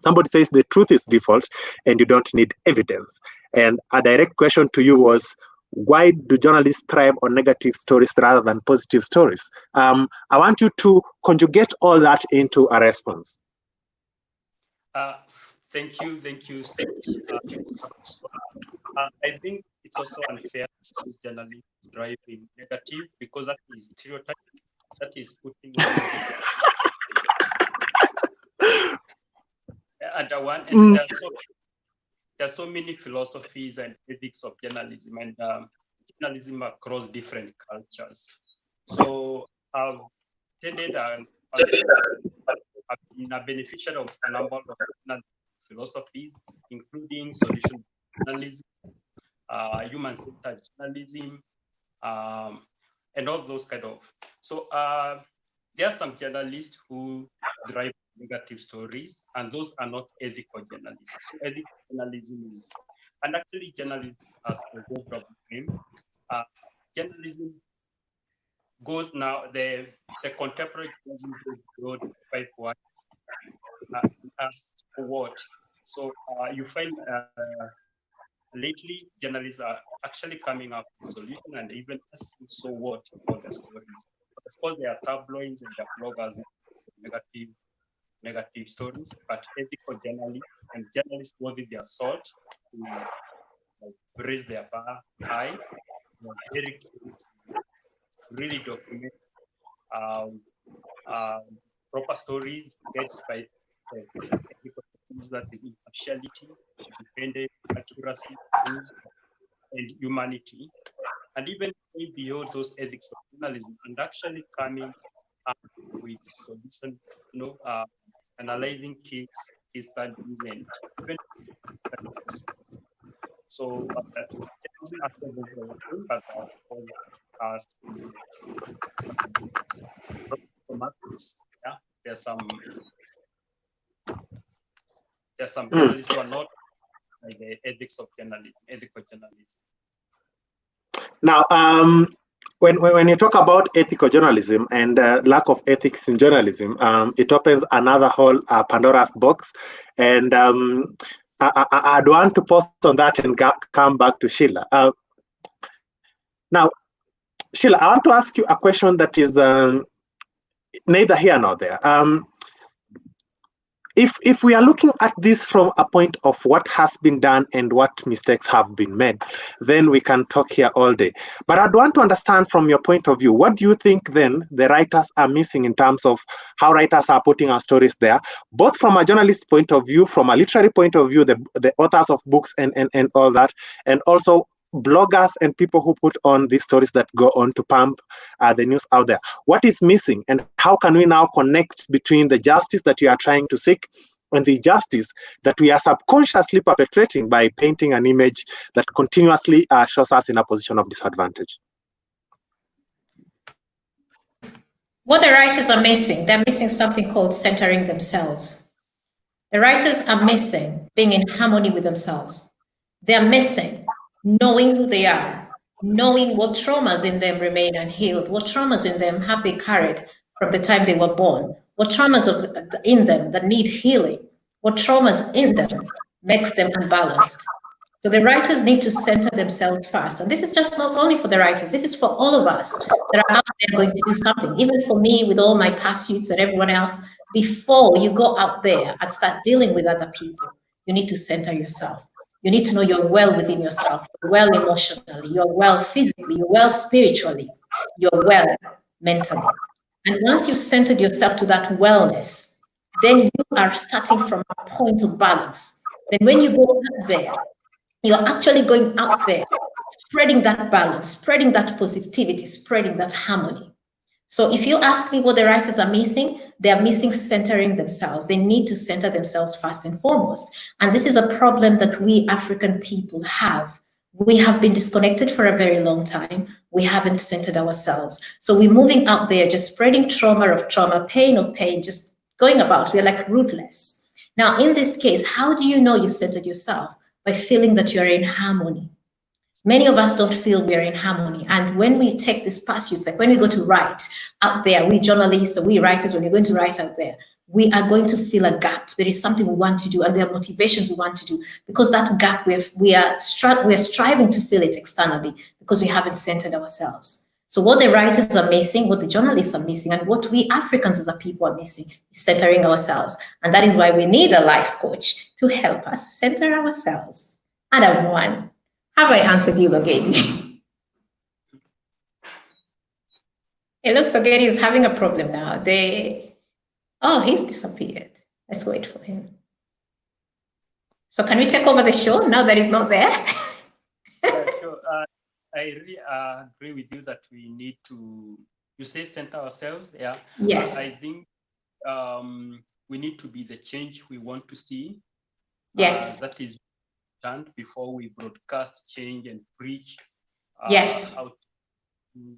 Somebody says the truth is default and you don't need evidence. And a direct question to you was, why do journalists thrive on negative stories rather than positive stories? I want you to conjugate all that into a response. Thank you, Sage. I think it's also unfair to say journalists thrive in negative, because that is stereotype. That is putting under one, and there's so many philosophies and ethics of journalism, and journalism across different cultures. So I've attended and I've been a beneficiary of a number of philosophies, including solution journalism, human-centered journalism, and all those kind of. So there are some journalists who drive negative stories, and those are not ethical journalists. So ethical journalism is, and actually journalism has evolved over time. journalism goes now, the contemporary journalism goes beyond 5 words as what. So you find lately journalists are actually coming up with solutions and even asking so what for the stories. But of course, there are tabloids and there are bloggers, negative stories, but ethical journalists and journalists worthy their salt to raise their bar high. They are very keen to really document proper stories, get by ethical things, that is impartiality, independent, accuracy, truth, and humanity, and even going beyond those ethics of journalism and actually coming up with solutions, analyzing case studies and even so journalism actually does the thing, but of course some markets, yeah, there's some journalists who are not like the ethics of journalism, ethical journalism. Now, when you talk about ethical journalism and lack of ethics in journalism, it opens another whole Pandora's box. And I'd want to pause on that and come back to Shila. Now, Shila, I want to ask you a question that is neither here nor there. If we are looking at this from a point of what has been done and what mistakes have been made, then we can talk here all day. But I'd want to understand from your point of view, what do you think then the writers are missing in terms of how writers are putting our stories there, both from a journalist point of view, from a literary point of view, the authors of books and all that, and also bloggers and people who put on these stories that go on to pump the news out there. What is missing, and how can we now connect between the justice that we are trying to seek and the justice that we are subconsciously perpetrating by painting an image that continuously shows us in a position of disadvantage? What the writers are missing, they're missing something called centering themselves. The writers are missing being in harmony with themselves. They're missing knowing who they are, knowing what traumas in them remain unhealed, what traumas in them have they carried from the time they were born, what traumas in them that need healing, what traumas in them makes them unbalanced. So the writers need to center themselves first. And this is just not only for the writers, this is for all of us that are out there going to do something. Even for me, with all my pursuits and everyone else, before you go out there and start dealing with other people, you need to center yourself. You need to know you're well within yourself, you're well emotionally, you're well physically, you're well spiritually, you're well mentally. And once you've centered yourself to that wellness, then you are starting from a point of balance. Then when you go out there, you're actually going out there, spreading that balance, spreading that positivity, spreading that harmony. So if you ask me what the writers are missing, they're missing centering themselves. They need to center themselves first and foremost. And this is a problem that we African people have. We have been disconnected for a very long time. We haven't centered ourselves. So we're moving out there, just spreading trauma of trauma, pain of pain, just going about. We're like rootless. Now, in this case, how do you know you've centered yourself? By feeling that you're in harmony. Many of us don't feel we're in harmony. And when we take these pursuits, like when we go to write out there, we journalists, we writers, when we're going to write out there, we are going to feel a gap. There is something we want to do, and there are motivations we want to do, because that gap we are striving to fill it externally because we haven't centered ourselves. So what the writers are missing, what the journalists are missing, and what we Africans as a people are missing is centering ourselves. And that is why we need a life coach to help us center ourselves. And I've won. Have I answered you, Logedi? It looks Logedi is having a problem now. Oh, he's disappeared. Let's wait for him. So can we take over the show now that he's not there? Yeah, sure. I really agree with you that we need to, you say center ourselves, yeah. Yes. I think we need to be the change we want to see. Yes. That is done before we broadcast change and preach. Yes. How to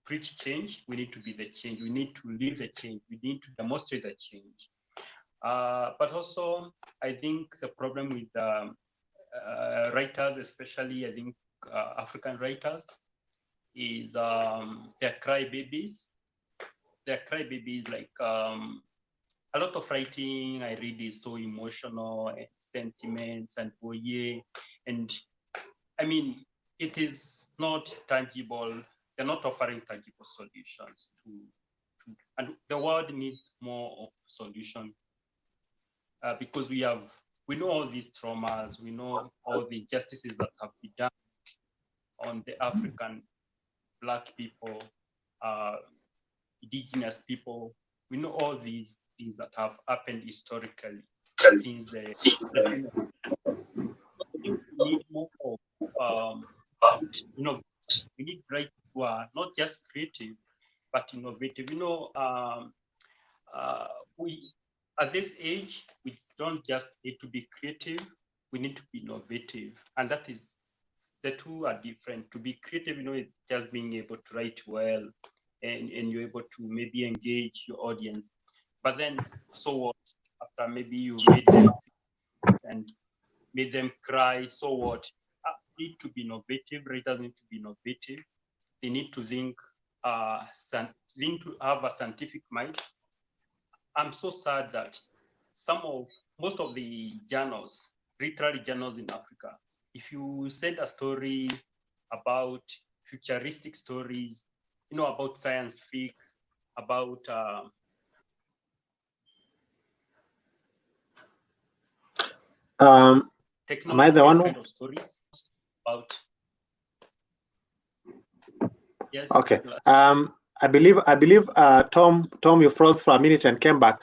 preach change, we need to be the change. We need to live the change. We need to demonstrate the change. But also, I think the problem with writers, especially I think African writers, is their crybabies. Their crybabies, like a lot of writing I read is so emotional and sentiments and voyeur, and I mean, it is not tangible. They're not offering tangible solutions and the world needs more of solution because we know all these traumas, we know all the injustices that have been done on the African Black people, indigenous people. We know all these things that have happened historically since the we need more of we need writers who are not just creative but innovative. We at this age we don't just need to be creative, we need to be innovative, and that is the two are different. To be creative, it's just being able to write well and you're able to maybe engage your audience. But then, so what? After maybe you made them and made them cry, so what? Need to be innovative. Writers need to be innovative. They need to think to have a scientific mind. I'm so sad that most of the journals, literary journals in Africa, if you send a story about futuristic stories, about science fiction, about technology, am I the one kind of stories about? Yes. Okay. I believe Tom, you froze for a minute and came back.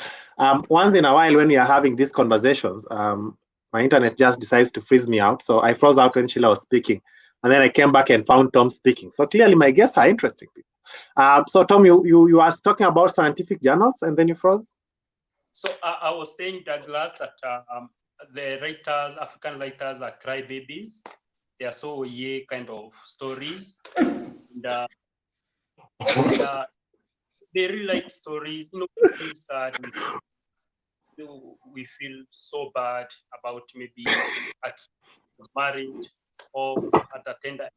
Once in a while, when we are having these conversations, my internet just decides to freeze me out. So I froze out when Shila was speaking, and then I came back and found Tom speaking. So clearly, my guests are interesting people. So Tom, you were talking about scientific journals, and then you froze. So I was saying, Douglas, that the writers, African writers, are crybabies. They are so kind of stories. And, they really like stories. We feel sad. We feel so bad about maybe a kid was married or at a tender.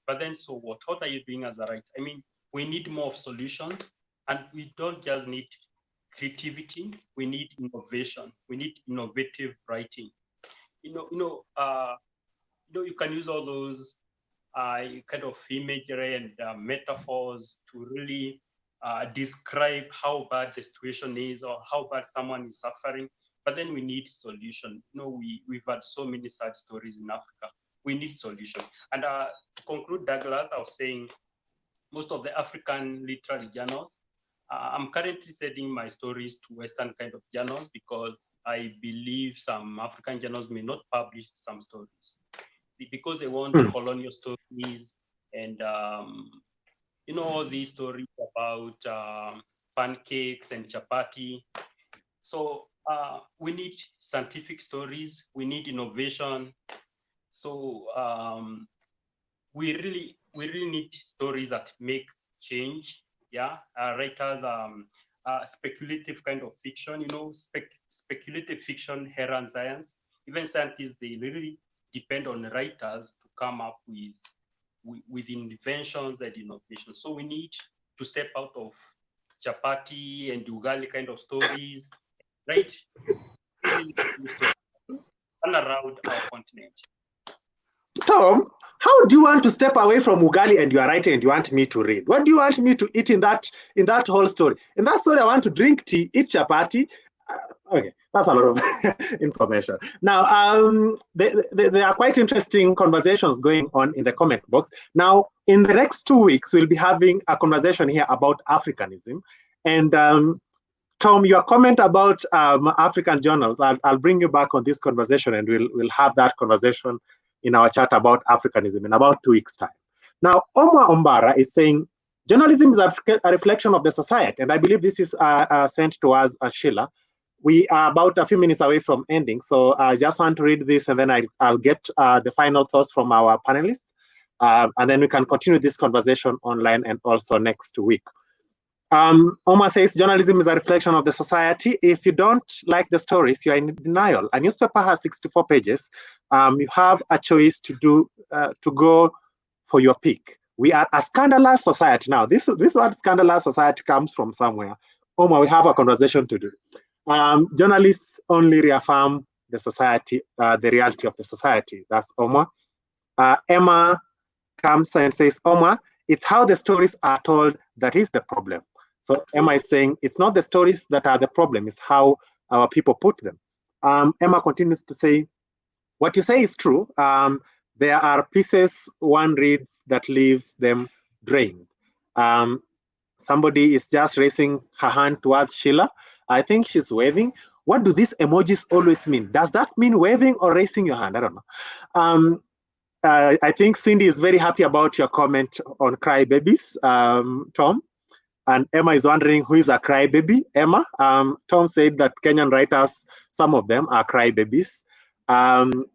But then, so what? What are you doing as a writer? I mean, we need more solutions, and we don't just need creativity. We need innovation. We need innovative writing. You can use all those kind of imagery and metaphors to really describe how bad the situation is or how bad someone is suffering. But then we need solution. We've had so many sad stories in Africa. We need solution. And to conclude, Douglas, I was saying most of the African literary journals, I'm currently sending my stories to Western kind of journals because I believe some African journals may not publish some stories because they want colonial stories and all these stories about pancakes and chapati. So we need scientific stories. We need innovation. So we really need stories that make change. Yeah, writers, speculative kind of fiction. Speculative fiction, hair and science. Even scientists, they really depend on writers to come up with inventions and innovations. So we need to step out of chapati and ugali kind of stories, right? All around our continent. Tom, how do you want to step away from ugali and you are writing and you want me to read? What do you want me to eat in that whole story? In that story, I want to drink tea, eat chapati. Okay, that's a lot of information. Now, there are quite interesting conversations going on in the comment box. Now, in the next 2 weeks, we'll be having a conversation here about Africanism. And Tom, your comment about African journals, I'll bring you back on this conversation and we'll have that conversation in our chat about Africanism in about 2 weeks' time. Now, Omwa Ombara is saying, journalism is a reflection of the society. And I believe this is sent to us, Shila. We are about a few minutes away from ending. So I just want to read this and then I'll get the final thoughts from our panelists. And then we can continue this conversation online and also next week. Omar says, journalism is a reflection of the society. If you don't like the stories, you are in denial. A newspaper has 64 pages. You have a choice to go for your pick. We are a scandalous society. Now, this word scandalous society comes from somewhere. Omar, we have a conversation to do. Journalists only reaffirm the society, the reality of the society. That's Omar. Emma comes and says, Omar, it's how the stories are told that is the problem. So Emma is saying it's not the stories that are the problem, it's how our people put them. Emma continues to say, what you say is true. There are pieces one reads that leaves them drained. Somebody is just raising her hand towards Sheila. I think she's waving. What do these emojis always mean? Does that mean waving or raising your hand? I don't know. I think Cindy is very happy about your comment on crybabies, Tom. And Emma is wondering who is a crybaby. Emma, Tom said that Kenyan writers, some of them are crybabies. And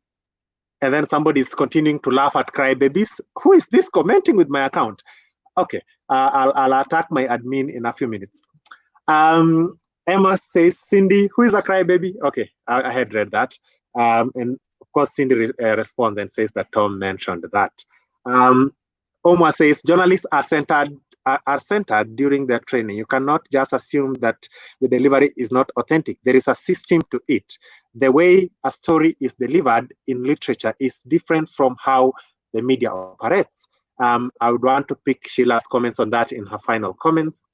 then somebody is continuing to laugh at crybabies. Who is this commenting with my account? Okay, I'll attack my admin in a few minutes. Emma says, Cindy, who is a crybaby? Okay, I had read that. And of course, Cindy responds and says that Tom mentioned that. Omar says, journalists are centered during their training. You cannot just assume that the delivery is not authentic. There is a system to it. The way a story is delivered in literature is different from how the media operates. I would want to pick Sheila's comments on that in her final comments.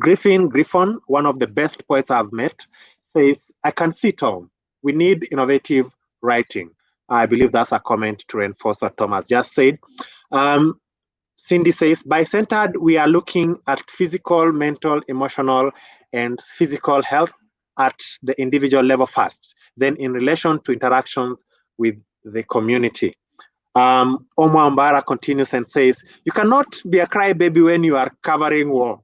Griffon, one of the best poets I've met, says, I can see Tom. We need innovative writing. I believe that's a comment to reinforce what Tom has just said. Cindy says, by centered, we are looking at physical, mental, emotional, and physical health at the individual level first, then in relation to interactions with the community. Omar Mbara continues and says, you cannot be a crybaby when you are covering war,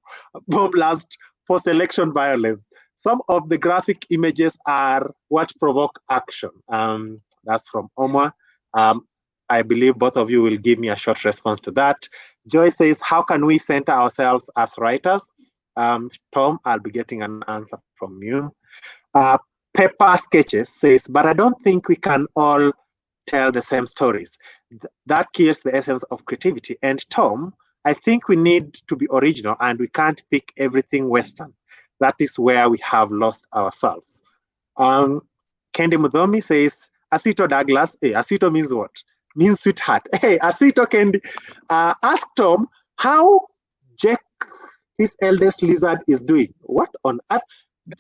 bomb blast, post-election violence. Some of the graphic images are what provoke action. That's from Omar. I believe both of you will give me a short response to that. Joy says, how can we center ourselves as writers? Tom, I'll be getting an answer from you. Pepper Sketches says, but I don't think we can all tell the same stories. That kills the essence of creativity. And Tom, I think we need to be original and we can't pick everything Western. That is where we have lost ourselves. Kendi Mudomi says, Asito Douglas, hey, Asito means what? Means sweetheart. Hey, Asito Kendi, ask Tom how Jack, his eldest lizard, is doing. What on earth?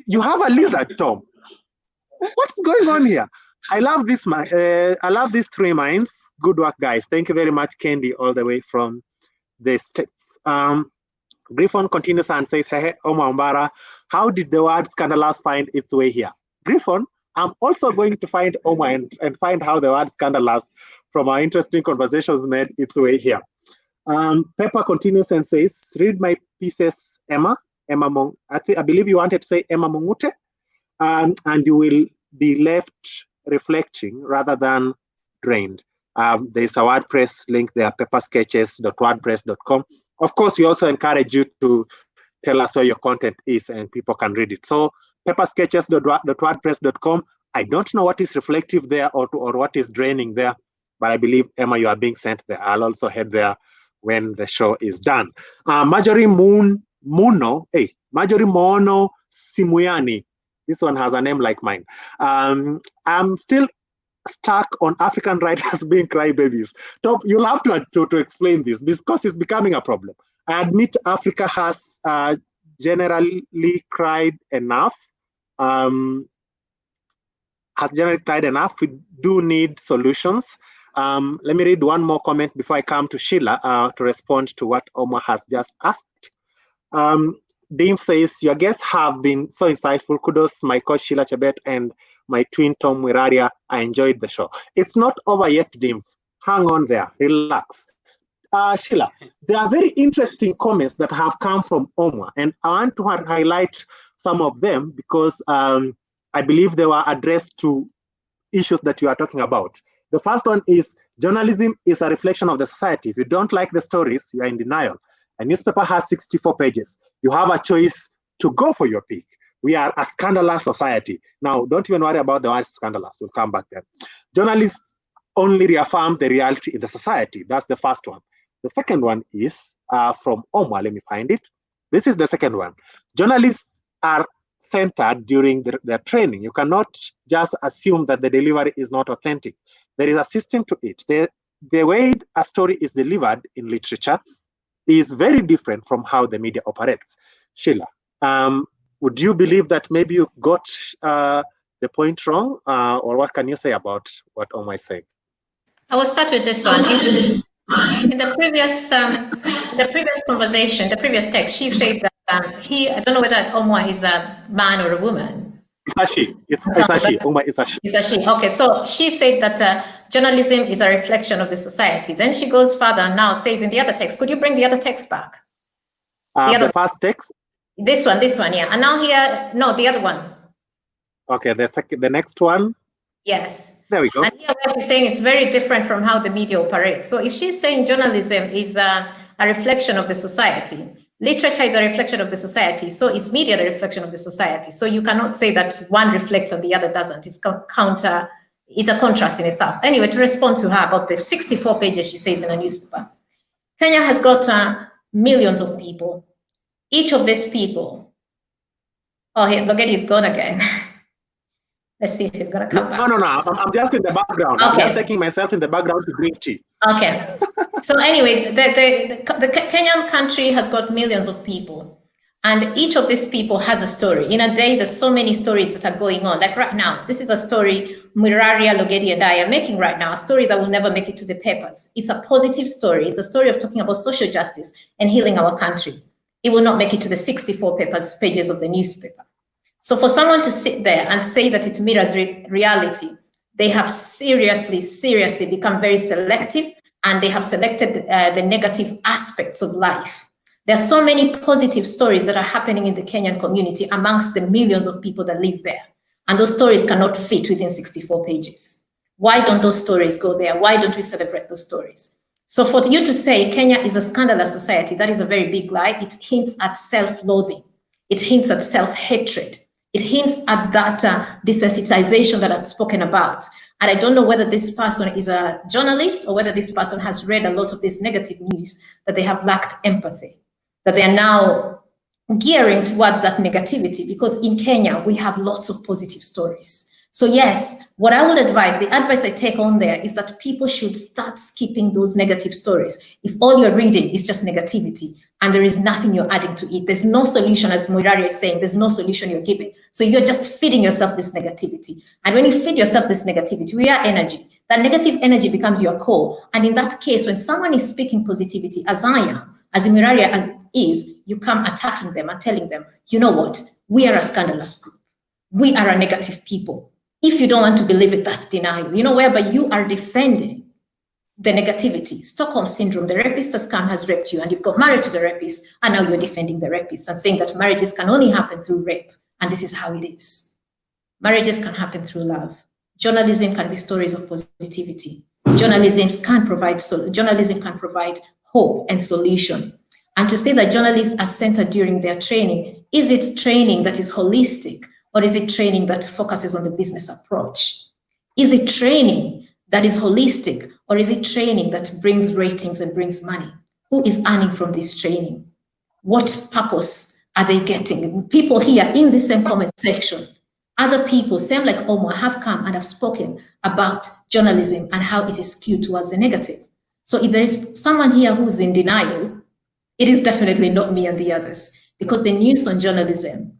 You have a lizard, Tom. What's going on here? I love this. I love these three minds. Good work, guys. Thank you very much, Kendi, all the way from the States. Griffon continues and says, hey, Omar Mbara, how did the word scandalous find its way here? Griffon, I'm also going to find Omar and find how the word scandalous from our interesting conversations made its way here. Pepper continues and says, read my pieces, Emma I believe you wanted to say Emma Mongute, and you will be left reflecting rather than drained. There's a WordPress link there, peppersketches.wordpress.com. Of course, we also encourage you to tell us where your content is and people can read it. So peppersketches.wordpress.com. I don't know what is reflective there or what is draining there, but I believe, Emma, you are being sent there. I'll also head there when the show is done. Marjorie Mono Simuyani. This one has a name like mine. I'm still stuck on African writers being crybabies. Tom, you'll have to explain this because it's becoming a problem. I admit Africa has generally cried enough. We do need solutions. Let me read one more comment before I come to Sheila to respond to what Omar has just asked. Dean says, your guests have been so insightful. Kudos, my coach Shila Chebet and my twin Tom Mwiraria. I enjoyed the show. It's not over yet, Dean. Hang on there. Relax. Sheila, there are very interesting comments that have come from Omar, and I want to highlight some of them because I believe they were addressed to issues that you are talking about. The first one is journalism is a reflection of the society. If you don't like the stories, you are in denial. A newspaper has 64 pages. You have a choice to go for your pick. We are a scandalous society. Now, don't even worry about the word scandalous. We'll come back there. Journalists only reaffirm the reality in the society. That's the first one. The second one is from Omwa. Let me find it. This is the second one. Journalists are centered during their training. You cannot just assume that the delivery is not authentic. There is a system to it. The way a story is delivered in literature is very different from how the media operates. Shila, would you believe that maybe you got the point wrong, or what can you say about what Omwa is saying? I will start with this one. In the previous conversation, the previous text, she said that I don't know whether Omwa is a man or a woman. It's a she. It's a she. Omwa is a she. It's a she. Okay, so she said that journalism is a reflection of the society. Then she goes further and now says in the other text, could you bring the other text back? The first text? This one, yeah. And now here, no, the other one. Okay, the next one? Yes. There we go. And here what she's saying is very different from how the media operates. So if she's saying journalism is a reflection of the society, literature is a reflection of the society, so is media a reflection of the society. So you cannot say that one reflects and the other doesn't. It's a contrast in itself. Anyway, to respond to her about the 64 pages she says in a newspaper, Kenya has got millions of people. Each of these people, Logedi is gone again. Let's see if he's going to come back. No. I'm just in the background. Okay. I'm just taking myself in the background to drink tea. Okay. So anyway, the Kenyan country has got millions of people. And each of these people has a story. In a day, there's so many stories that are going on. Like right now, this is a story Mwiraria, Logedi, and I are making right now, a story that will never make it to the papers. It's a positive story. It's a story of talking about social justice and healing our country. It will not make it to the 64 pages of the newspaper. So for someone to sit there and say that it mirrors reality, they have seriously become very selective, and they have selected the negative aspects of life. There are so many positive stories that are happening in the Kenyan community amongst the millions of people that live there. And those stories cannot fit within 64 pages. Why don't those stories go there? Why don't we celebrate those stories? So for you to say Kenya is a scandalous society, that is a very big lie. It hints at self-loathing. It hints at self-hatred. It hints at that desensitization that I've spoken about. And I don't know whether this person is a journalist or whether this person has read a lot of this negative news, that they have lacked empathy, that they are now gearing towards that negativity, because in Kenya, we have lots of positive stories. So yes, what I would advise, the advice I take on there is that people should start skipping those negative stories. If all you're reading is just negativity and there is nothing you're adding to it, there's no solution, as Mwiraria is saying, there's no solution you're giving. So you're just feeding yourself this negativity. And when you feed yourself this negativity, we are energy. That negative energy becomes your core. And in that case, when someone is speaking positivity, as I am, as Mwiraria is, you come attacking them and telling them, you know what, we are a scandalous group. We are a negative people. If you don't want to believe it, that's denial. Whereby you are defending the negativity. Stockholm syndrome, the rapist has come, has raped you, and you've got married to the rapist, and now you're defending the rapist and saying that marriages can only happen through rape, and this is how it is. Marriages can happen through love. Journalism can be stories of positivity. Journalism can provide hope and solution. And to say that journalists are centered during their training, is it training that is holistic? Or is it training that focuses on the business approach? Is it training that is holistic? Or is it training that brings ratings and brings money? Who is earning from this training? What purpose are they getting? People here in the same comment section, other people, same like Omwa, have come and have spoken about journalism and how it is skewed towards the negative. So if there is someone here who's in denial, it is definitely not me and the others, because the news on journalism,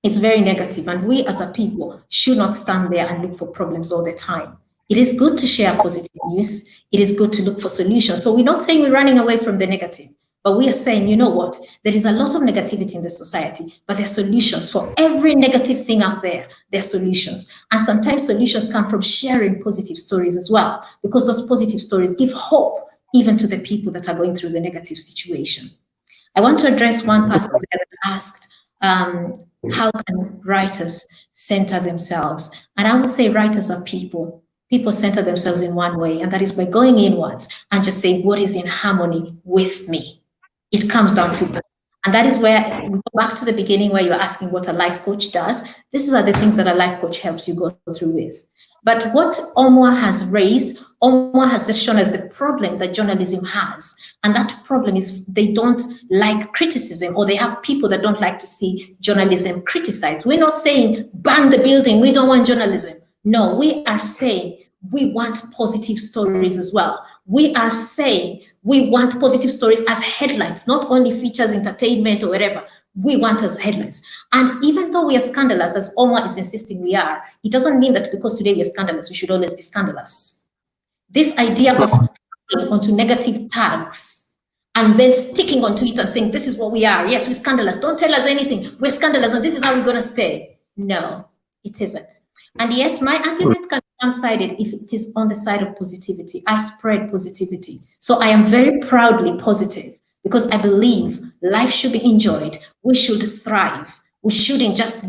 it's very negative, and we as a people should not stand there and look for problems all the time. It is good to share positive news. It is good to look for solutions. So we're not saying we're running away from the negative, but we are saying, you know what, there is a lot of negativity in the society, but there are solutions for every negative thing out there. There are solutions. And sometimes solutions come from sharing positive stories as well, because those positive stories give hope even to the people that are going through the negative situation. I want to address one person that asked, how can writers center themselves? And I would say writers are people. People center themselves in one way, and that is by going inwards and just saying what is in harmony with me. It comes down to that. And that is where we go back to the beginning, where you're asking what a life coach does. These are the things that a life coach helps you go through with. But what Omwa has raised Omwa has just shown us the problem that journalism has. And that problem is they don't like criticism, or they have people that don't like to see journalism criticized. We're not saying ban the building, we don't want journalism. No, we are saying we want positive stories as well. We are saying we want positive stories as headlines, not only features, entertainment, or whatever. We want as headlines. And even though we are scandalous, as Omwa is insisting we are, it doesn't mean that because today we are scandalous, we should always be scandalous. This idea of hanging onto negative tags and then sticking onto it and saying, this is what we are. Yes, we're scandalous. Don't tell us anything. We're scandalous and this is how we're going to stay. No, it isn't. And yes, my argument can be one-sided if it is on the side of positivity. I spread positivity. So I am very proudly positive because I believe life should be enjoyed. We should thrive. We shouldn't just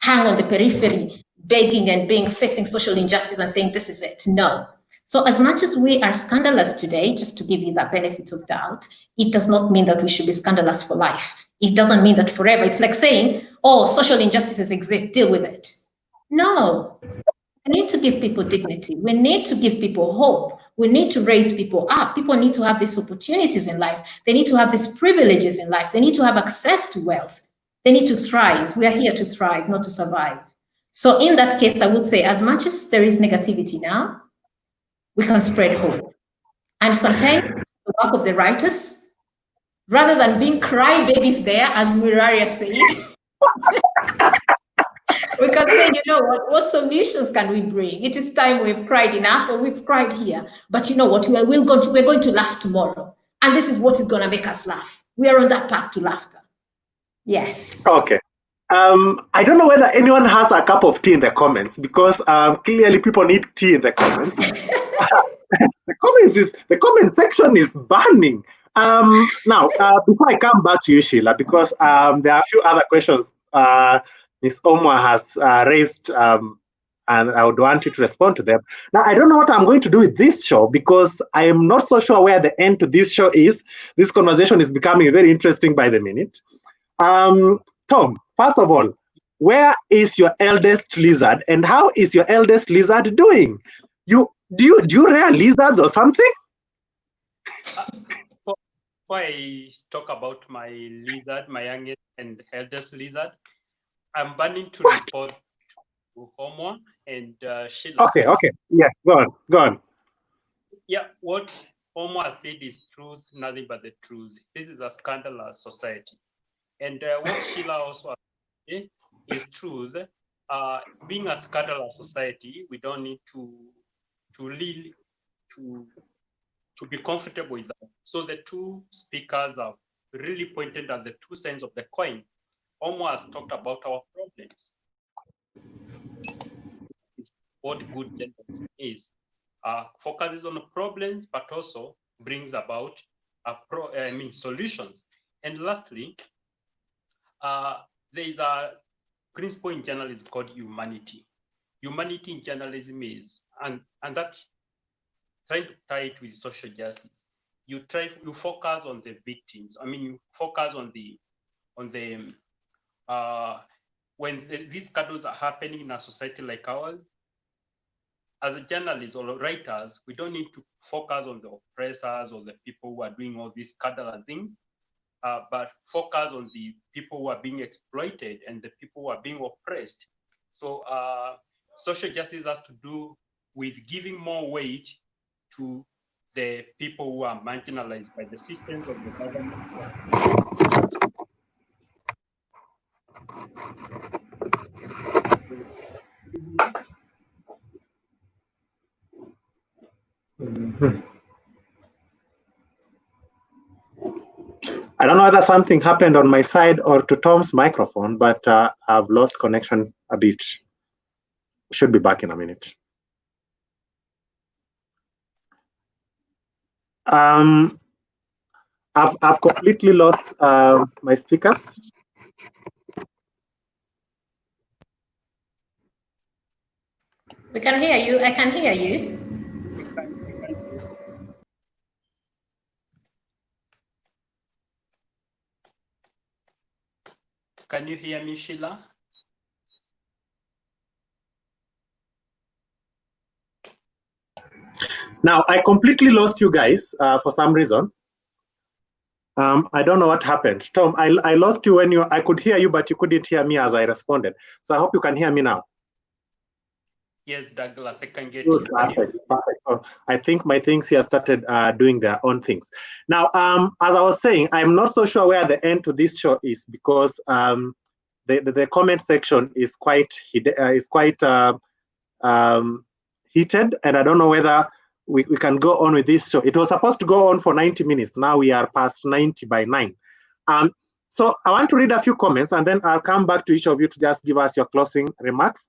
hang on the periphery, begging and facing social injustice and saying, this is it. No. So as much as we are scandalous today, just to give you that benefit of doubt, it does not mean that we should be scandalous for life. It doesn't mean that forever. It's like saying, oh, social injustices exist, deal with it. No, we need to give people dignity. We need to give people hope. We need to raise people up. People need to have these opportunities in life. They need to have these privileges in life. They need to have access to wealth. They need to thrive. We are here to thrive, not to survive. So in that case, I would say as much as there is negativity now, we can spread hope. And sometimes the work of the writers, rather than being crybabies there, as Mwiraria said, we can say, you know what solutions can we bring? It is time we've cried enough, or we've cried here. But you know what? We're going to laugh tomorrow. And this is what is going to make us laugh. We are on that path to laughter. Yes. Okay. I don't know whether anyone has a cup of tea in the comments, because clearly people need tea in the comments. The comment section is burning. Now, before I come back to you, Sheila, because there are a few other questions Ms. Omwa has raised, and I would want you to respond to them. Now, I don't know what I'm going to do with this show, because I am not so sure where the end to this show is. This conversation is becoming very interesting by the minute. Tom, first of all, where is your eldest lizard, and how is your eldest lizard doing? Do you rear lizards or something? Before I talk about my lizard, my youngest and eldest lizard, I'm planning to respond to Omwa and Sheila. Okay. Yeah, go on. Yeah, what Omwa said is truth, nothing but the truth. This is a scandalous society. And what Sheila also said is truth. Being a scandalous society, we don't need to be comfortable with that. So the two speakers have really pointed at the two sides of the coin. Omwa has talked about our problems. It's what good journalism is. Focuses on the problems, but also brings about solutions. And lastly, there is a principle in journalism called humanity. Humanity in journalism is, and that trying to tie it with social justice. You focus on the victims. I mean, you focus on the when these scandals are happening in a society like ours. As a journalist or writers, we don't need to focus on the oppressors or the people who are doing all these scandalous things, but focus on the people who are being exploited and the people who are being oppressed. So social justice has to do with giving more weight to the people who are marginalized by the systems of the government. I don't know whether something happened on my side or to Tom's microphone, but I've lost connection a bit. Should be back in a minute. I've completely lost my speakers. We can hear you. I can hear you. Can you hear me, Sheila? Now, I completely lost you guys for some reason. I don't know what happened. Tom, I lost you when I could hear you, but you couldn't hear me as I responded. So I hope you can hear me now. Yes, Douglas, I can get Good, you. perfect. So I think my things here started doing their own things. Now, as I was saying, I'm not so sure where the end to this show is because the comment section is quite heated, and I don't know whether we can go on with this show. It was supposed to go on for 90 minutes. Now we are past 90 by 9. So I want to read a few comments, and then I'll come back to each of you to just give us your closing remarks.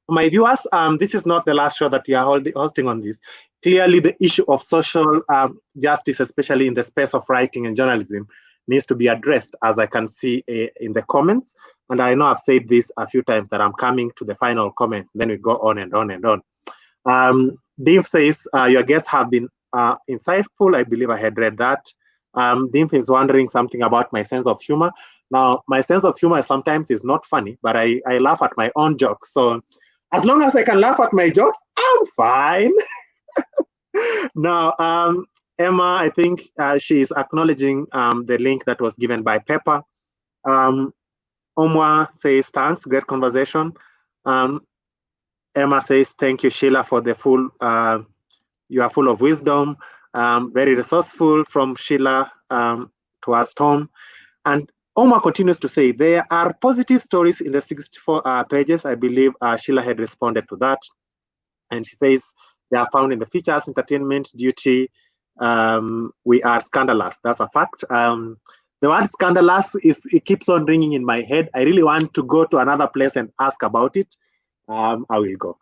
My viewers, this is not the last show that we are hosting on this. Clearly, the issue of social justice, especially in the space of writing and journalism, needs to be addressed, as I can see in the comments. And I know I've said this a few times that I'm coming to the final comment. Then we go on and on and on. Div says, your guests have been insightful. I believe I had read that. Div is wondering something about my sense of humor. Now, my sense of humor sometimes is not funny, but I laugh at my own jokes. So as long as I can laugh at my jokes, I'm fine. Now, Emma, I think she is acknowledging the link that was given by Pepper. Omwa says, thanks, great conversation. Emma says, thank you, Sheila, for the full, you are full of wisdom, very resourceful from Sheila towards Tom. And Omar continues to say, there are positive stories in the 64 pages. I believe Sheila had responded to that. And she says, they are found in the features, entertainment, duty. We are scandalous. That's a fact. The word scandalous, it keeps on ringing in my head. I really want to go to another place and ask about it. I will go.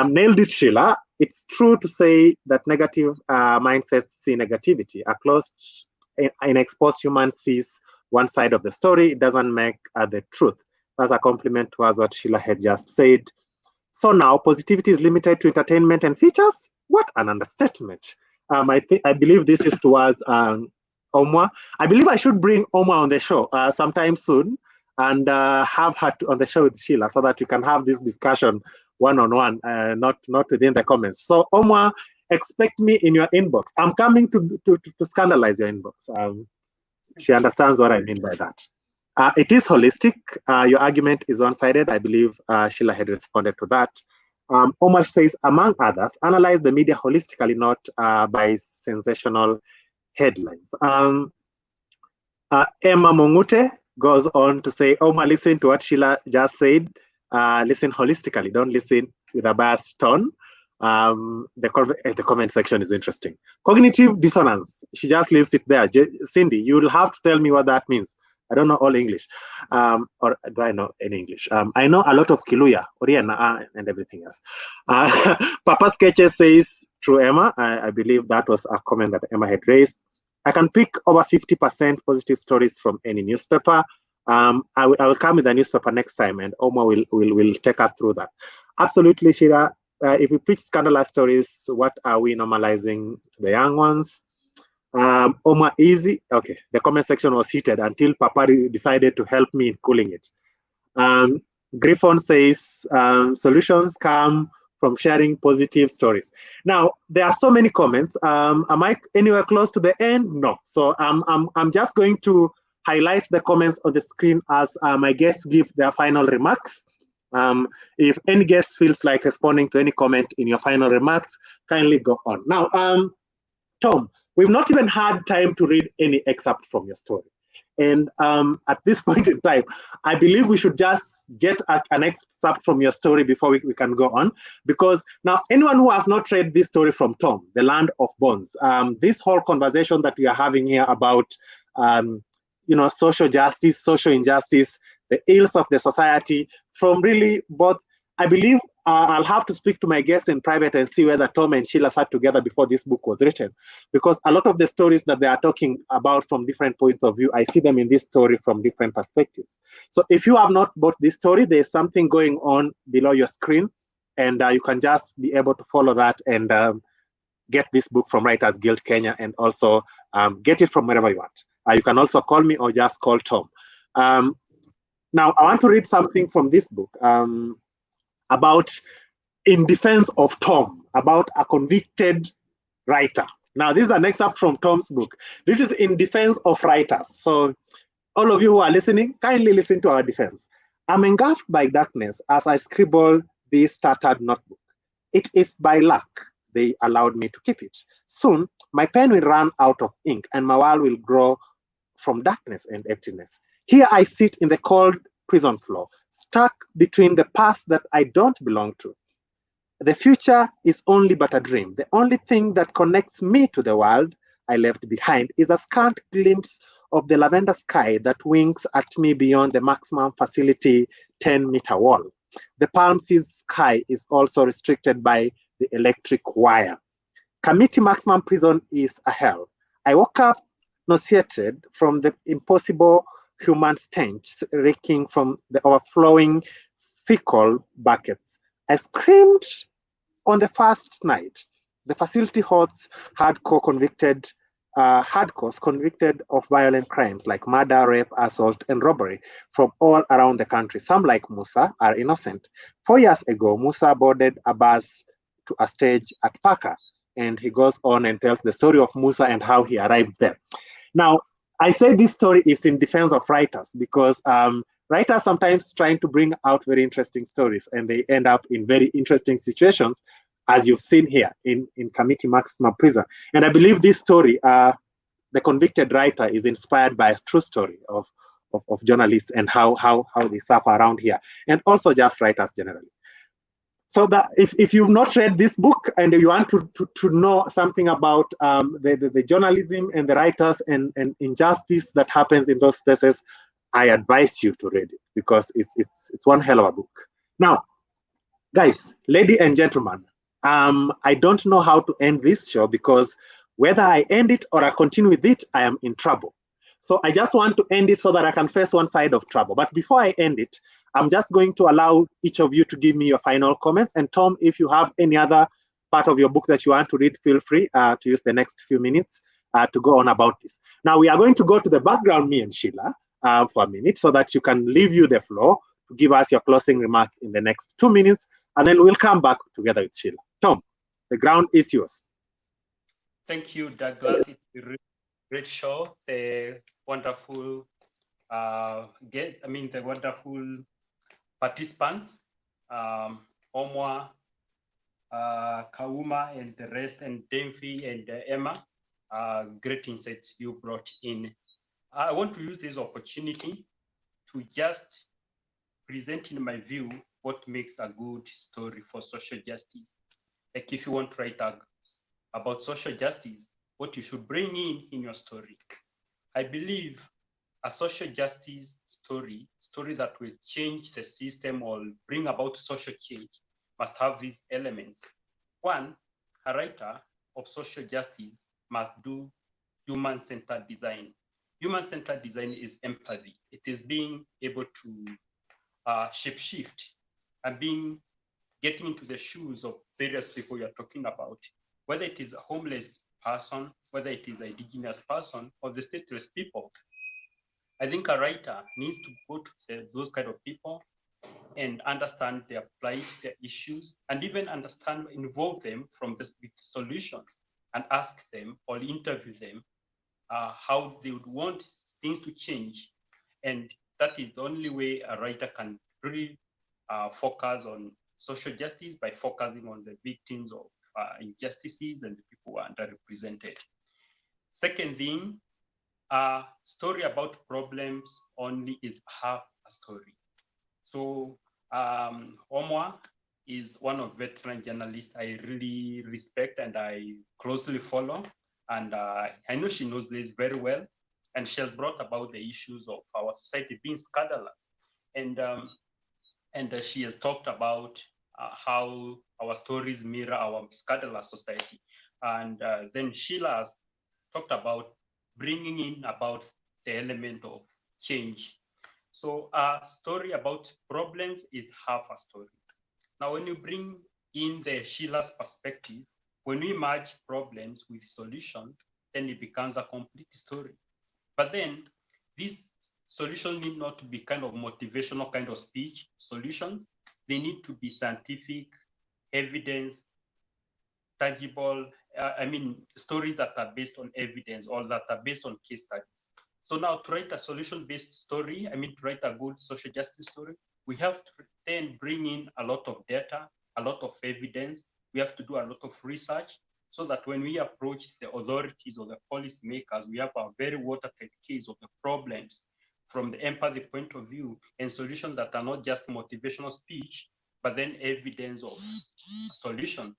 Nailed it, Sheila. It's true to say that negative mindsets see negativity. A closed and exposed human sees one side of the story. It doesn't make the truth. That's a compliment towards what Sheila had just said. So now positivity is limited to entertainment and features? What an understatement. I believe this is towards Omwa. I believe I should bring Omwa on the show sometime soon and have her on the show with Sheila so that we can have this discussion one-on-one, not within the comments. So Omwa, expect me in your inbox. I'm coming to scandalize your inbox. She understands what I mean by that. It is holistic. Your argument is one-sided. I believe Sheila had responded to that. Omar says, among others, analyze the media holistically, not by sensational headlines. Emma Mongute goes on to say, Omar, listen to what Sheila just said. Listen holistically. Don't listen with a biased tone. The comment section is interesting. Cognitive dissonance. She just leaves it there. Cindy, you will have to tell me what that means. I don't know all English. Or do I know any English? I know a lot of Kiluya, Oriana, and everything else. Papa Sketches says, true, Emma. I believe that was a comment that Emma had raised. I can pick over 50% positive stories from any newspaper. I will come with a newspaper next time, and Oma will take us through that. Absolutely, Shira. If we preach scandalous stories, what are we normalizing to the young ones? Oma easy. Okay, the comment section was heated until Papa decided to help me in cooling it. Griffon says solutions come from sharing positive stories. Now there are so many comments. Am I anywhere close to the end? No. So I'm just going to highlight the comments on the screen as my guests give their final remarks. If any guest feels like responding to any comment in your final remarks, kindly go on. Now, Tom, we've not even had time to read any excerpt from your story. And at this point in time, I believe we should just get an excerpt from your story before we can go on. Because now, anyone who has not read this story from Tom, The Land of Bones, this whole conversation that we are having here about social justice, social injustice, the ills of the society, from really both, I believe I'll have to speak to my guests in private and see whether Tom and Sheila sat together before this book was written. Because a lot of the stories that they are talking about from different points of view, I see them in this story from different perspectives. So if you have not bought this story, there's something going on below your screen, and you can just be able to follow that and get this book from Writers Guild Kenya, and also get it from wherever you want. You can also call me or just call Tom. Now, I want to read something from this book about, in defense of Tom, about a convicted writer. Now, this is an excerpt from Tom's book. This is in defense of writers. So all of you who are listening, kindly listen to our defense. I'm engulfed by darkness as I scribble this tattered notebook. It is by luck they allowed me to keep it. Soon, my pen will run out of ink and my world will grow from darkness and emptiness. Here I sit in the cold prison floor, stuck between the past that I don't belong to. The future is only but a dream. The only thing that connects me to the world I left behind is a scant glimpse of the lavender sky that winks at me beyond the maximum facility 10-meter wall. The Palm Seas sky is also restricted by the electric wire. Committee maximum prison is a hell. I woke up nauseated from the impossible human stench reeking from the overflowing fecal buckets. I screamed on the first night. The facility hosts hardcore hardcores convicted of violent crimes like murder, rape, assault, and robbery from all around the country. Some, like Musa, are innocent. 4 years ago, Musa boarded a bus to a stage at Paka, and he goes on and tells the story of Musa and how he arrived there. Now, I say this story is in defense of writers because writers sometimes trying to bring out very interesting stories and they end up in very interesting situations, as you've seen here in Committee Maximum Prison. And I believe this story, the convicted writer is inspired by a true story of journalists and how they suffer around here, and also just writers generally. So that if you've not read this book and you want to know something about the journalism and the writers and injustice that happens in those places, I advise you to read it because it's one hell of a book. Now, guys, ladies and gentlemen, I don't know how to end this show because whether I end it or I continue with it, I am in trouble. So I just want to end it so that I can face one side of trouble. But before I end it, I'm just going to allow each of you to give me your final comments. And Tom, if you have any other part of your book that you want to read, feel free to use the next few minutes to go on about this. Now we are going to go to the background, me and Sheila, for a minute so that you can leave you the floor to give us your closing remarks in the next 2 minutes. And then we'll come back together with Sheila. Tom, the ground is yours. Thank you, Douglas. It's a great show. The wonderful guests, the wonderful participants, Omwa, Kauma, and the rest, and Demfi and Emma. Great insights you brought in. I want to use this opportunity to just present in my view what makes a good story for social justice. Like if you want to write about social justice, what you should bring in your story. I believe a social justice story that will change the system or bring about social change, must have these elements. One, a writer of social justice must do human-centered design. Human-centered design is empathy. It is being able to shape-shift and getting into the shoes of various people you're talking about, whether it is a homeless person, whether it is an indigenous person, or the stateless people. I think a writer needs to go to those kind of people and understand their plight, their issues, and even involve them with solutions and ask them or interview them how they would want things to change. And that is the only way a writer can really focus on social justice, by focusing on the victims of injustices and the people who are underrepresented. Second thing, a story about problems only is half a story. So Omwa is one of veteran journalists I really respect and I closely follow. And I know she knows this very well. And she has brought about the issues of our society being scandalous. And she has talked about how our stories mirror our scandalous society. And then Sheila has talked about bringing in about the element of change. So a story about problems is half a story. Now, when you bring in the Sheila's perspective, when we merge problems with solutions, then it becomes a complete story. But then these solutions need not to be kind of motivational kind of speech solutions. They need to be scientific, evidence, tangible, stories that are based on evidence or that are based on case studies. So now to write a solution-based story, to write a good social justice story, we have to then bring in a lot of data, a lot of evidence. We have to do a lot of research so that when we approach the authorities or the policymakers, we have a very watertight case of the problems from the empathy point of view and solutions that are not just motivational speech, but then evidence of solution.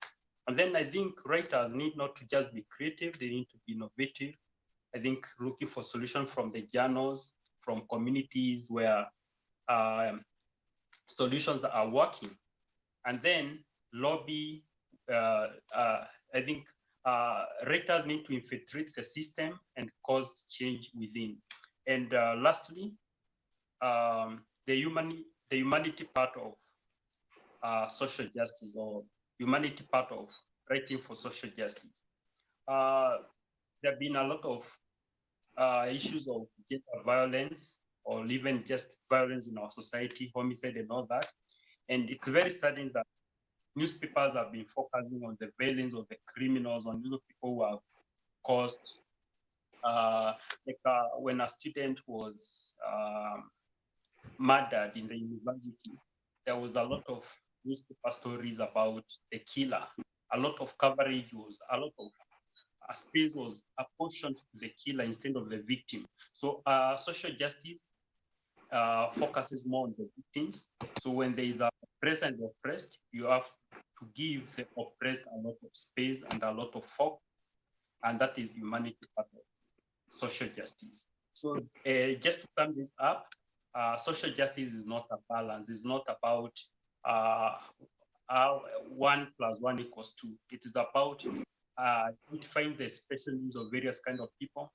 And then I think writers need not to just be creative, they need to be innovative. I think looking for solutions from the journals, from communities where solutions are working. And then lobby, I think writers need to infiltrate the system and cause change within. And lastly, the humanity part of social justice, or humanity part of writing for social justice. There have been a lot of issues of gender violence, or even just violence in our society, homicide and all that. And it's very saddening that newspapers have been focusing on the violence of the criminals, on those people who have caused, when a student was murdered in the university, there was a lot of newspaper stories about the killer. A lot of coverage was, a lot of space was apportioned to the killer instead of the victim. So social justice focuses more on the victims. So when there is a oppressed and oppressed, you have to give the oppressed a lot of space and a lot of focus, and that is humanity part of social justice. So just to sum this up, social justice is not a balance. It's not about 1 + 1 = 2. It is about identifying the special needs of various kinds of people.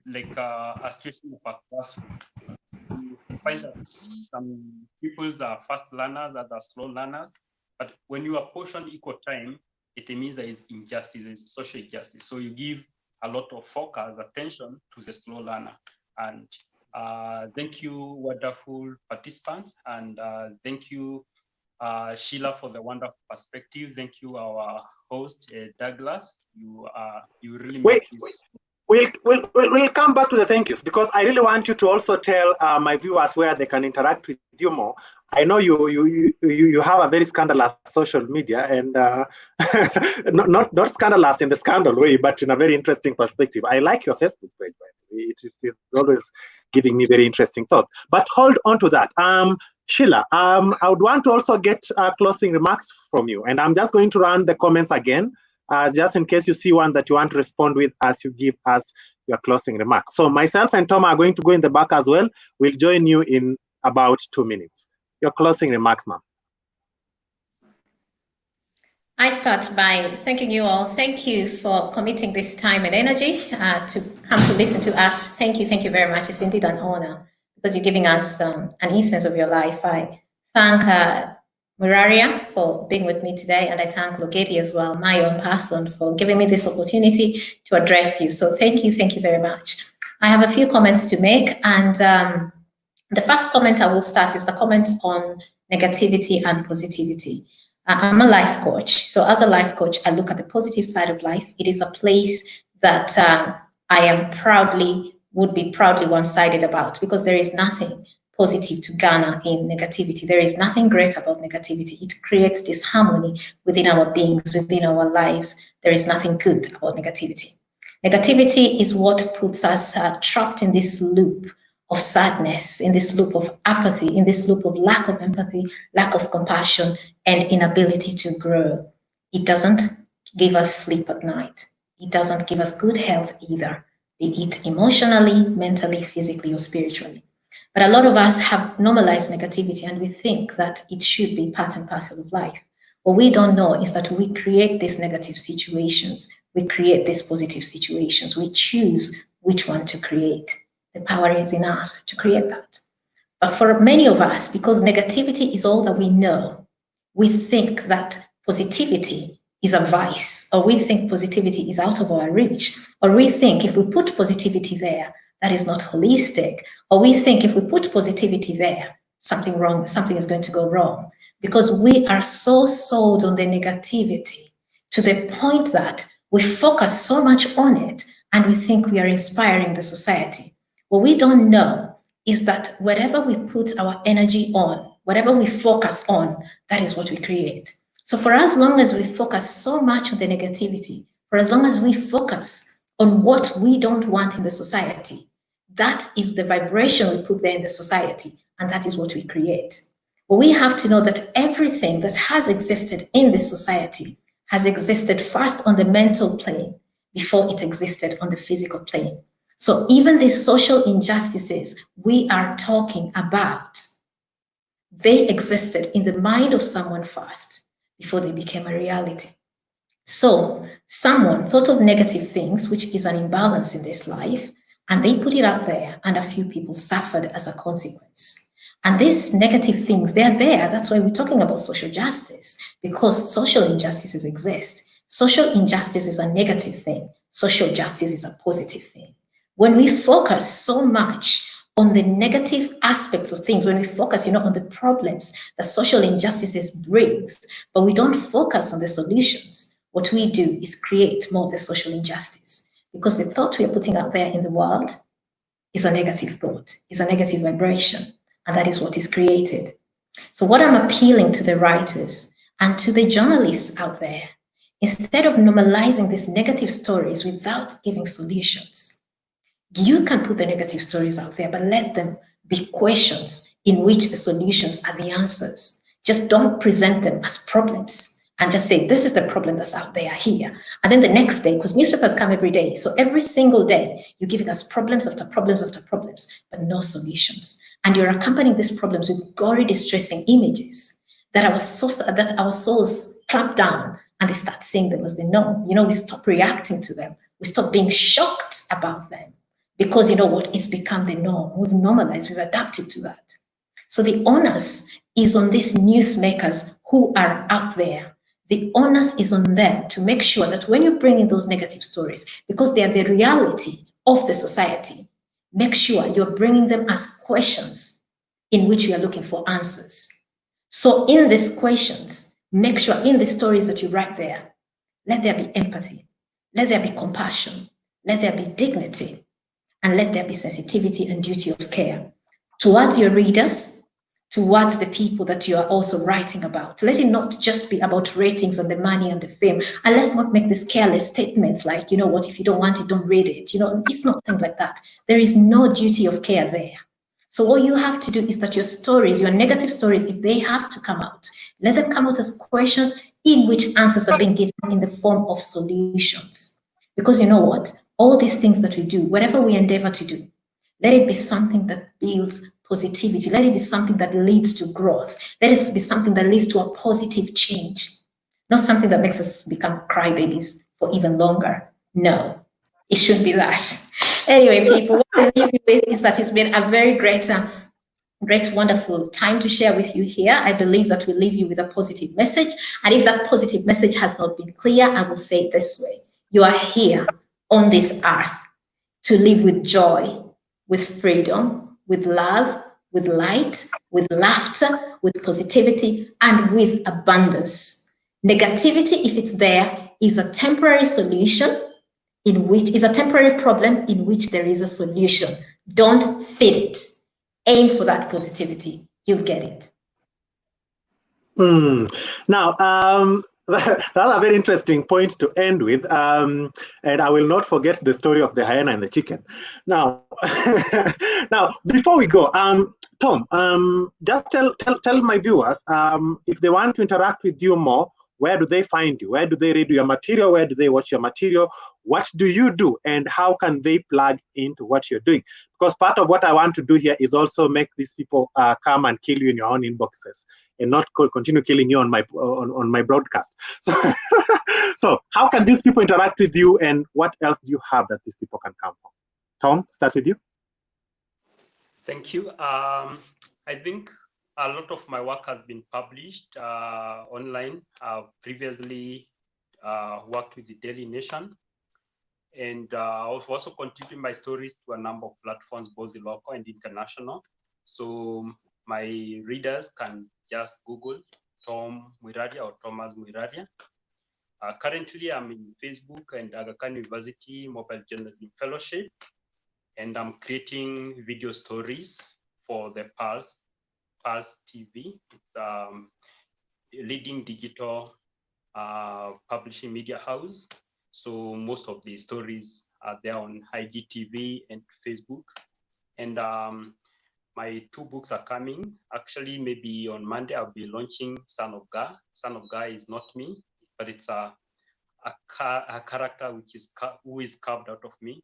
Like a situation of a classroom, you find that some people are fast learners, others slow learners. But when you apportion equal time, it means there is injustice, there is social justice. So you give a lot of focus, attention to the slow learner. And thank you, wonderful participants, and thank you, Sheila, for the wonderful perspective. Thank you, our host, Douglas. You really make this. We'll come back to the thank yous, because I really want you to also tell my viewers where they can interact with you more. I know you have a very scandalous social media, and not scandalous in the scandal way, but in a very interesting perspective. I like your Facebook page, by the way. It is always giving me very interesting thoughts. But hold on to that. Sheila, I would want to also get closing remarks from you, and I'm just going to run the comments again, just in case you see one that you want to respond with as you give us your closing remarks. So myself and Tom are going to go in the back as well. We'll join you in about 2 minutes. Your closing remarks, ma'am. I start by thanking you all. Thank you for committing this time and energy to come to listen to us. Thank you very much. It's indeed an honor, because you're giving us an instance of your life. I thank Mwiraria for being with me today, and I thank Logedi as well, my own person, for giving me this opportunity to address you. So thank you very much. I have a few comments to make, and the first comment I will start is the comment on negativity and positivity. I'm a life coach. So as a life coach, I look at the positive side of life. It is a place that I am would be proudly one-sided about, because there is nothing positive to garner in negativity. There is nothing great about negativity. It creates disharmony within our beings, within our lives. There is nothing good about negativity. Negativity is what puts us trapped in this loop of sadness, in this loop of apathy, in this loop of lack of empathy, lack of compassion, and inability to grow. It doesn't give us sleep at night. It doesn't give us good health either, be it emotionally, mentally, physically, or spiritually. But a lot of us have normalized negativity, and we think that it should be part and parcel of life. What we don't know is that we create these negative situations. We create these positive situations. We choose which one to create. The power is in us to create that. But for many of us, because negativity is all that we know, we think that positivity is a vice, or we think positivity is out of our reach, or we think if we put positivity there, that is not holistic, or we think if we put positivity there, something is going to go wrong, because we are so sold on the negativity to the point that we focus so much on it and we think we are inspiring the society. What we don't know is that whatever we put our energy on, whatever we focus on, that is what we create. So for as long as we focus so much on the negativity, for as long as we focus on what we don't want in the society, that is the vibration we put there in the society, and that is what we create. But we have to know that everything that has existed in this society has existed first on the mental plane before it existed on the physical plane. So even these social injustices we are talking about, they existed in the mind of someone first before they became a reality. So someone thought of negative things, which is an imbalance in this life, and they put it out there, and a few people suffered as a consequence. And these negative things, they're there. That's why we're talking about social justice, because social injustices exist. Social injustice is a negative thing. Social justice is a positive thing. When we focus so much on the negative aspects of things, when we focus, on the problems that social injustices brings, but we don't focus on the solutions, what we do is create more of the social injustice, because the thought we are putting out there in the world is a negative thought, is a negative vibration, and that is what is created. So what I'm appealing to the writers and to the journalists out there, instead of normalizing these negative stories without giving solutions, you can put the negative stories out there, but let them be questions in which the solutions are the answers. Just don't present them as problems and just say, this is the problem that's out there here. And then the next day, because newspapers come every day, so every single day, you're giving us problems after problems after problems, but no solutions. And you're accompanying these problems with gory, distressing images that our souls clamp down and they start seeing them as the norm. We stop reacting to them. We stop being shocked about them. Because you know what? It's become the norm. We've normalized, we've adapted to that. So the onus is on these newsmakers who are out there. The onus is on them to make sure that when you bring in those negative stories, because they are the reality of the society, make sure you're bringing them as questions in which you are looking for answers. So in these questions, make sure in the stories that you write there, let there be empathy, let there be compassion, let there be dignity, and let there be sensitivity and duty of care towards your readers, towards the people that you are also writing about. Let it not just be about ratings and the money and the fame. And let's not make these careless statements like, what, if you don't want it, don't read it. It's not things like that. There is no duty of care there. So what you have to do is that your stories, your negative stories, if they have to come out, let them come out as questions in which answers are being given in the form of solutions. Because you know what? All these things that we do, whatever we endeavor to do, let it be something that builds positivity. Let it be something that leads to growth. Let it be something that leads to a positive change, not something that makes us become crybabies for even longer. No, it shouldn't be that. Anyway, people, what I leave you with is that it's been a very great, wonderful time to share with you here. I believe that we leave you with a positive message. And if that positive message has not been clear, I will say it this way. You are here on this earth to live with joy, with freedom, with love, with light, with laughter, with positivity, and with abundance. Negativity, if it's there, is a temporary solution is a temporary problem in which there is a solution. Don't feed it. Aim for that positivity. You'll get it. Now, that's a very interesting point to end with, and I will not forget the story of the hyena and the chicken. Now, now before we go, Tom, just tell my viewers if they want to interact with you more, where do they find you? Where do they read your material? Where do they watch your material? What do you do? And how can they plug into what you're doing? Because part of what I want to do here is also make these people come and kill you in your own inboxes and not continue killing you on my broadcast. So, so how can these people interact with you, and what else do you have that these people can come from? Tom, start with you. Thank you. I think a lot of my work has been published online. I've previously worked with the Daily Nation, and I've also contributed my stories to a number of platforms, both the local and international. So my readers can just Google Tom Mwiraria or Thomas Mwiraria. Currently, I'm in Facebook and Afrikan University Mobile Journalism Fellowship, and I'm creating video stories for the Pulse TV. It's a leading digital publishing media house. So most of the stories are there on IGTV and Facebook. And my 2 books are coming. Actually, maybe on Monday, I'll be launching Son of Ga. Son of Ga is not me, but it's a character who is carved out of me,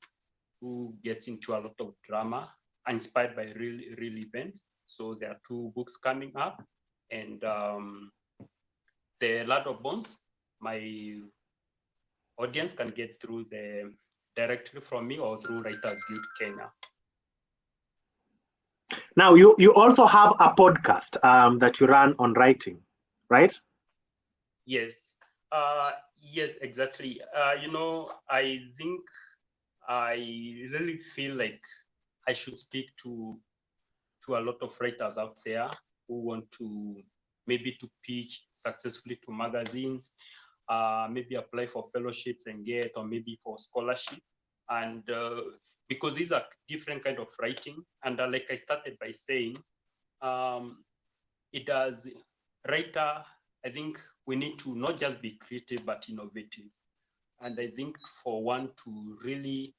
who gets into a lot of drama, inspired by real events. So there are 2 books coming up. And the Lad of Bones, my audience can get through directly from me or through Writers Guild Kenya. Now, you also have a podcast that you run on writing, right? Yes. Yes, exactly. I think I really feel like I should speak to a lot of writers out there who want to maybe to pitch successfully to magazines, maybe apply for fellowships and get, or maybe for scholarship. And because these are different kind of writing, and like I started by saying, it does writer, I think we need to not just be creative, but innovative. And I think for one to really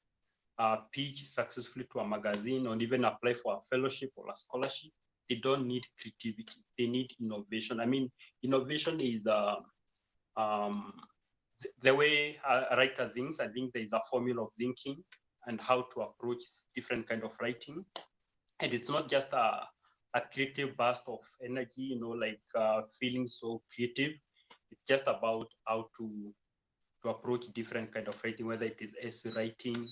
pitch successfully to a magazine or even apply for a fellowship or a scholarship, they don't need creativity, they need innovation. I mean, innovation is the way a writer thinks. I think there is a formula of thinking and how to approach different kind of writing. And it's not just a creative burst of energy, like feeling so creative. It's just about how to approach different kind of writing, whether it is essay writing.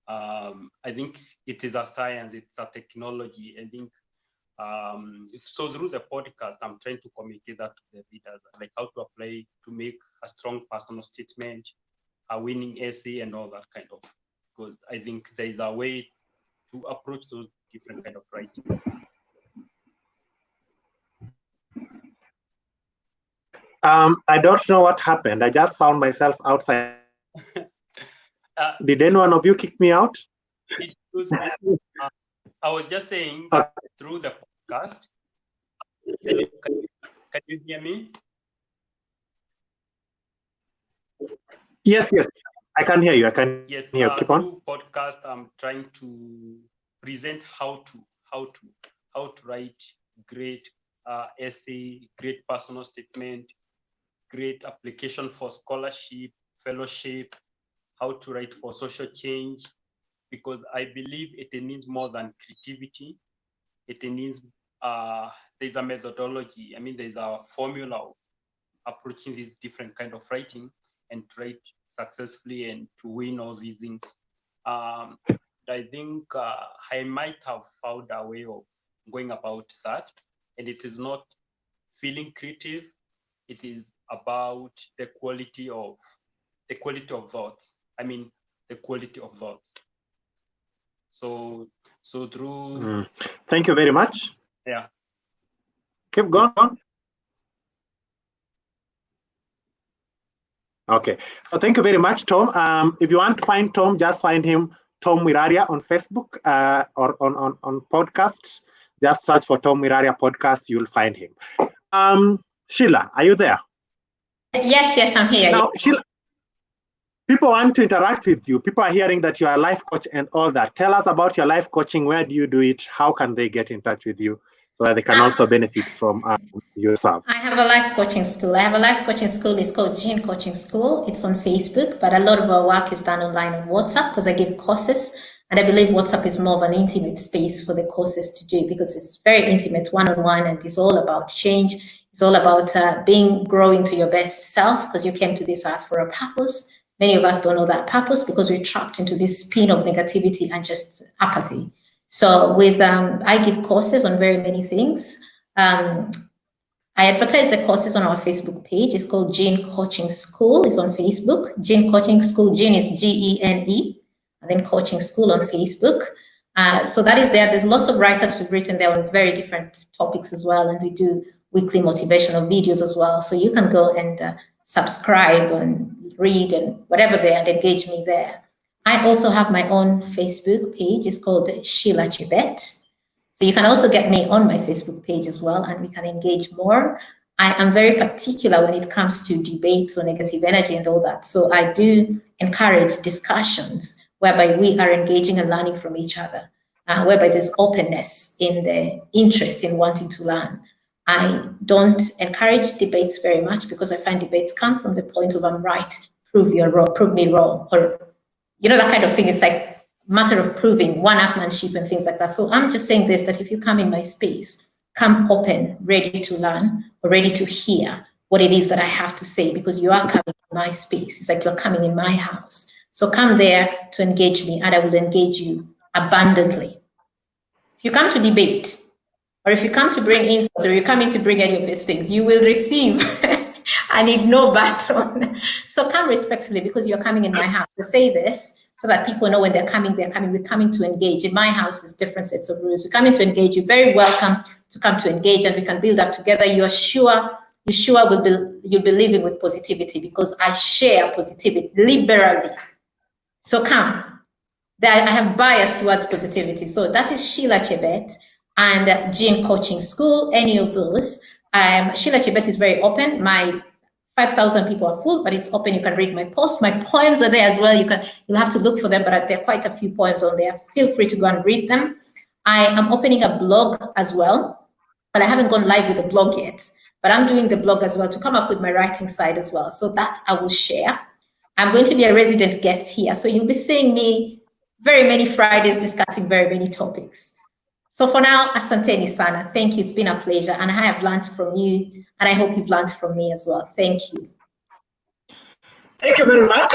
I think it is a science, it's a technology. I think so through the podcast, I'm trying to communicate that to the readers, like how to apply to make a strong personal statement, a winning essay, and all that kind of. Because I think there is a way to approach those different kind of writing. I don't know what happened. I just found myself outside. Did any one of you kick me out? I was just saying that through the podcast. Can you hear me? Yes, I can hear you. I can yes, hear you. Keep on. Through podcast, I'm trying to present how to write great essay, great personal statement, great application for scholarship, fellowship, how to write for social change, because I believe it needs more than creativity. It needs, there's a methodology. I mean, there's a formula of approaching these different kind of writing and to write successfully and to win all these things. I think I might have found a way of going about that. And it is not feeling creative. It is about the quality of thoughts. I mean, the quality of thoughts. So through. Thank you very much. Yeah. Keep going on. Okay. So thank you very much, Tom. If you want to find Tom, just find him, Tom Mwiraria, on Facebook or on podcasts. Just search for Tom Mwiraria podcast. You will find him. Shila, are you there? Yes, I'm here. Now, Shila, people want to interact with you. People are hearing that you are a life coach and all that. Tell us about your life coaching. Where do you do it? How can they get in touch with you so that they can also benefit from yourself? I have a life coaching school. It's called Gene Coaching School. It's on Facebook, but a lot of our work is done online on WhatsApp because I give courses. And I believe WhatsApp is more of an intimate space for the courses to do because it's very intimate, one-on-one, and it's all about change. It's all about growing to your best self because you came to this earth for a purpose. Many of us don't know that purpose because we're trapped into this spin of negativity and just apathy. So I give courses on very many things. I advertise the courses on our Facebook page. It's called Gene Coaching School. It's on Facebook. Gene Coaching School. Gene is GENE, and then Coaching School on Facebook. So that is there. There's lots of write-ups we've written there on very different topics as well, and we do weekly motivational videos as well. So you can go and subscribe and read and whatever there and engage me there. I also have my own Facebook page. It's called Shila Chebet. So you can also get me on my Facebook page as well, and we can engage more. I am very particular when it comes to debates or negative energy and all that. So I do encourage discussions whereby we are engaging and learning from each other, whereby there's openness in the interest in wanting to learn. I don't encourage debates very much because I find debates come from the point of I'm right, prove you're wrong, prove me wrong, or that kind of thing. It's like matter of proving one-upmanship and things like that. So I'm just saying this, that if you come in my space, come open, ready to learn, or ready to hear what it is that I have to say, because you are coming in my space. It's like you're coming in my house. So come there to engage me, and I will engage you abundantly. If you come to debate, or if you come to bring insults, or you come in to bring any of these things, you will receive an ignore button. So come respectfully, because you're coming in my house. To say this so that people know when they're coming. We're coming to engage. In my house, there's different sets of rules. We're coming to engage. You're very welcome to come to engage, and we can build up together. You'll be living with positivity, because I share positivity liberally. So come. I have bias towards positivity. So that is Shila Chebet and Gene Coaching School, any of those. Shila Chebet is very open. My 5,000 people are full, but it's open. You can read my posts. My poems are there as well. You'll have to look for them, but there are quite a few poems on there. Feel free to go and read them. I am opening a blog as well, but I haven't gone live with the blog yet. But I'm doing the blog as well to come up with my writing side as well. So that I will share. I'm going to be a resident guest here. So you'll be seeing me very many Fridays discussing very many topics. So for now, asanteni sana. Thank you. It's been a pleasure. And I have learned from you, and I hope you've learned from me as well. Thank you. Thank you very much.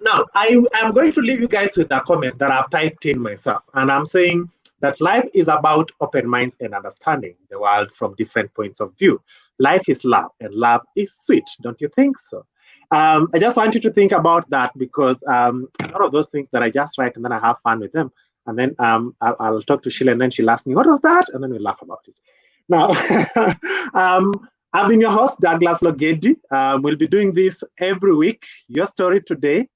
Now, I'm going to leave you guys with a comment that I've typed in myself. And I'm saying that life is about open minds and understanding the world from different points of view. Life is love, and love is sweet. Don't you think so? I just want you to think about that, because a lot of those things that I just write and then I have fun with them. And then I'll talk to Sheila, and then she'll ask me, what was that? And then we'll laugh about it. Now, I've been your host, Douglas Logedi. We'll be doing this every week. Your story today.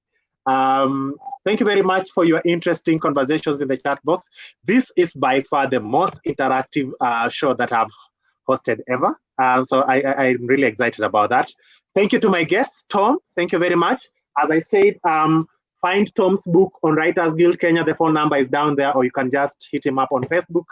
Thank you very much for your interesting conversations in the chat box. This is by far the most interactive show that I've hosted ever. So I'm really excited about that. Thank you to my guest, Tom. Thank you very much. As I said, find Tom's book on Writers Guild Kenya. The phone number is down there, or you can just hit him up on Facebook.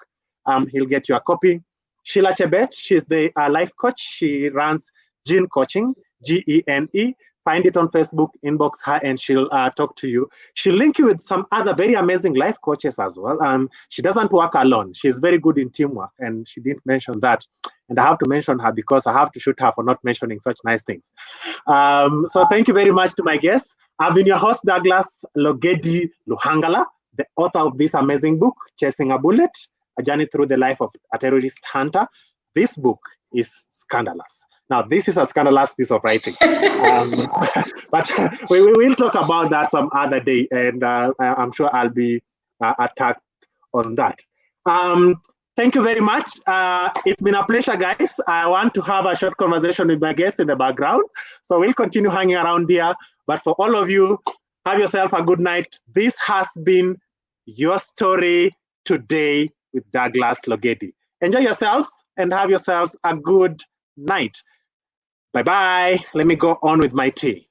He'll get you a copy. Shila Chebet, she's the life coach. She runs Gene Coaching, Gene. Find it on Facebook, inbox her, and she'll talk to you. She'll link you with some other very amazing life coaches as well. She doesn't work alone. She's very good in teamwork, and she didn't mention that. And I have to mention her because I have to shoot her for not mentioning such nice things. So thank you very much to my guests. I've been your host, Douglas Logedi Luhangala, the author of this amazing book, Chasing a Bullet, A Journey Through the Life of a Terrorist Hunter. This book is scandalous. Now, this is a scandalous piece of writing. But we will talk about that some other day, and I'm sure I'll be attacked on that. Thank you very much. It's been a pleasure, guys. I want to have a short conversation with my guests in the background. So we'll continue hanging around here. But for all of you, have yourself a good night. This has been Your Story Today with Douglas Logedi. Enjoy yourselves and have yourselves a good night. Bye-bye. Let me go on with my tea.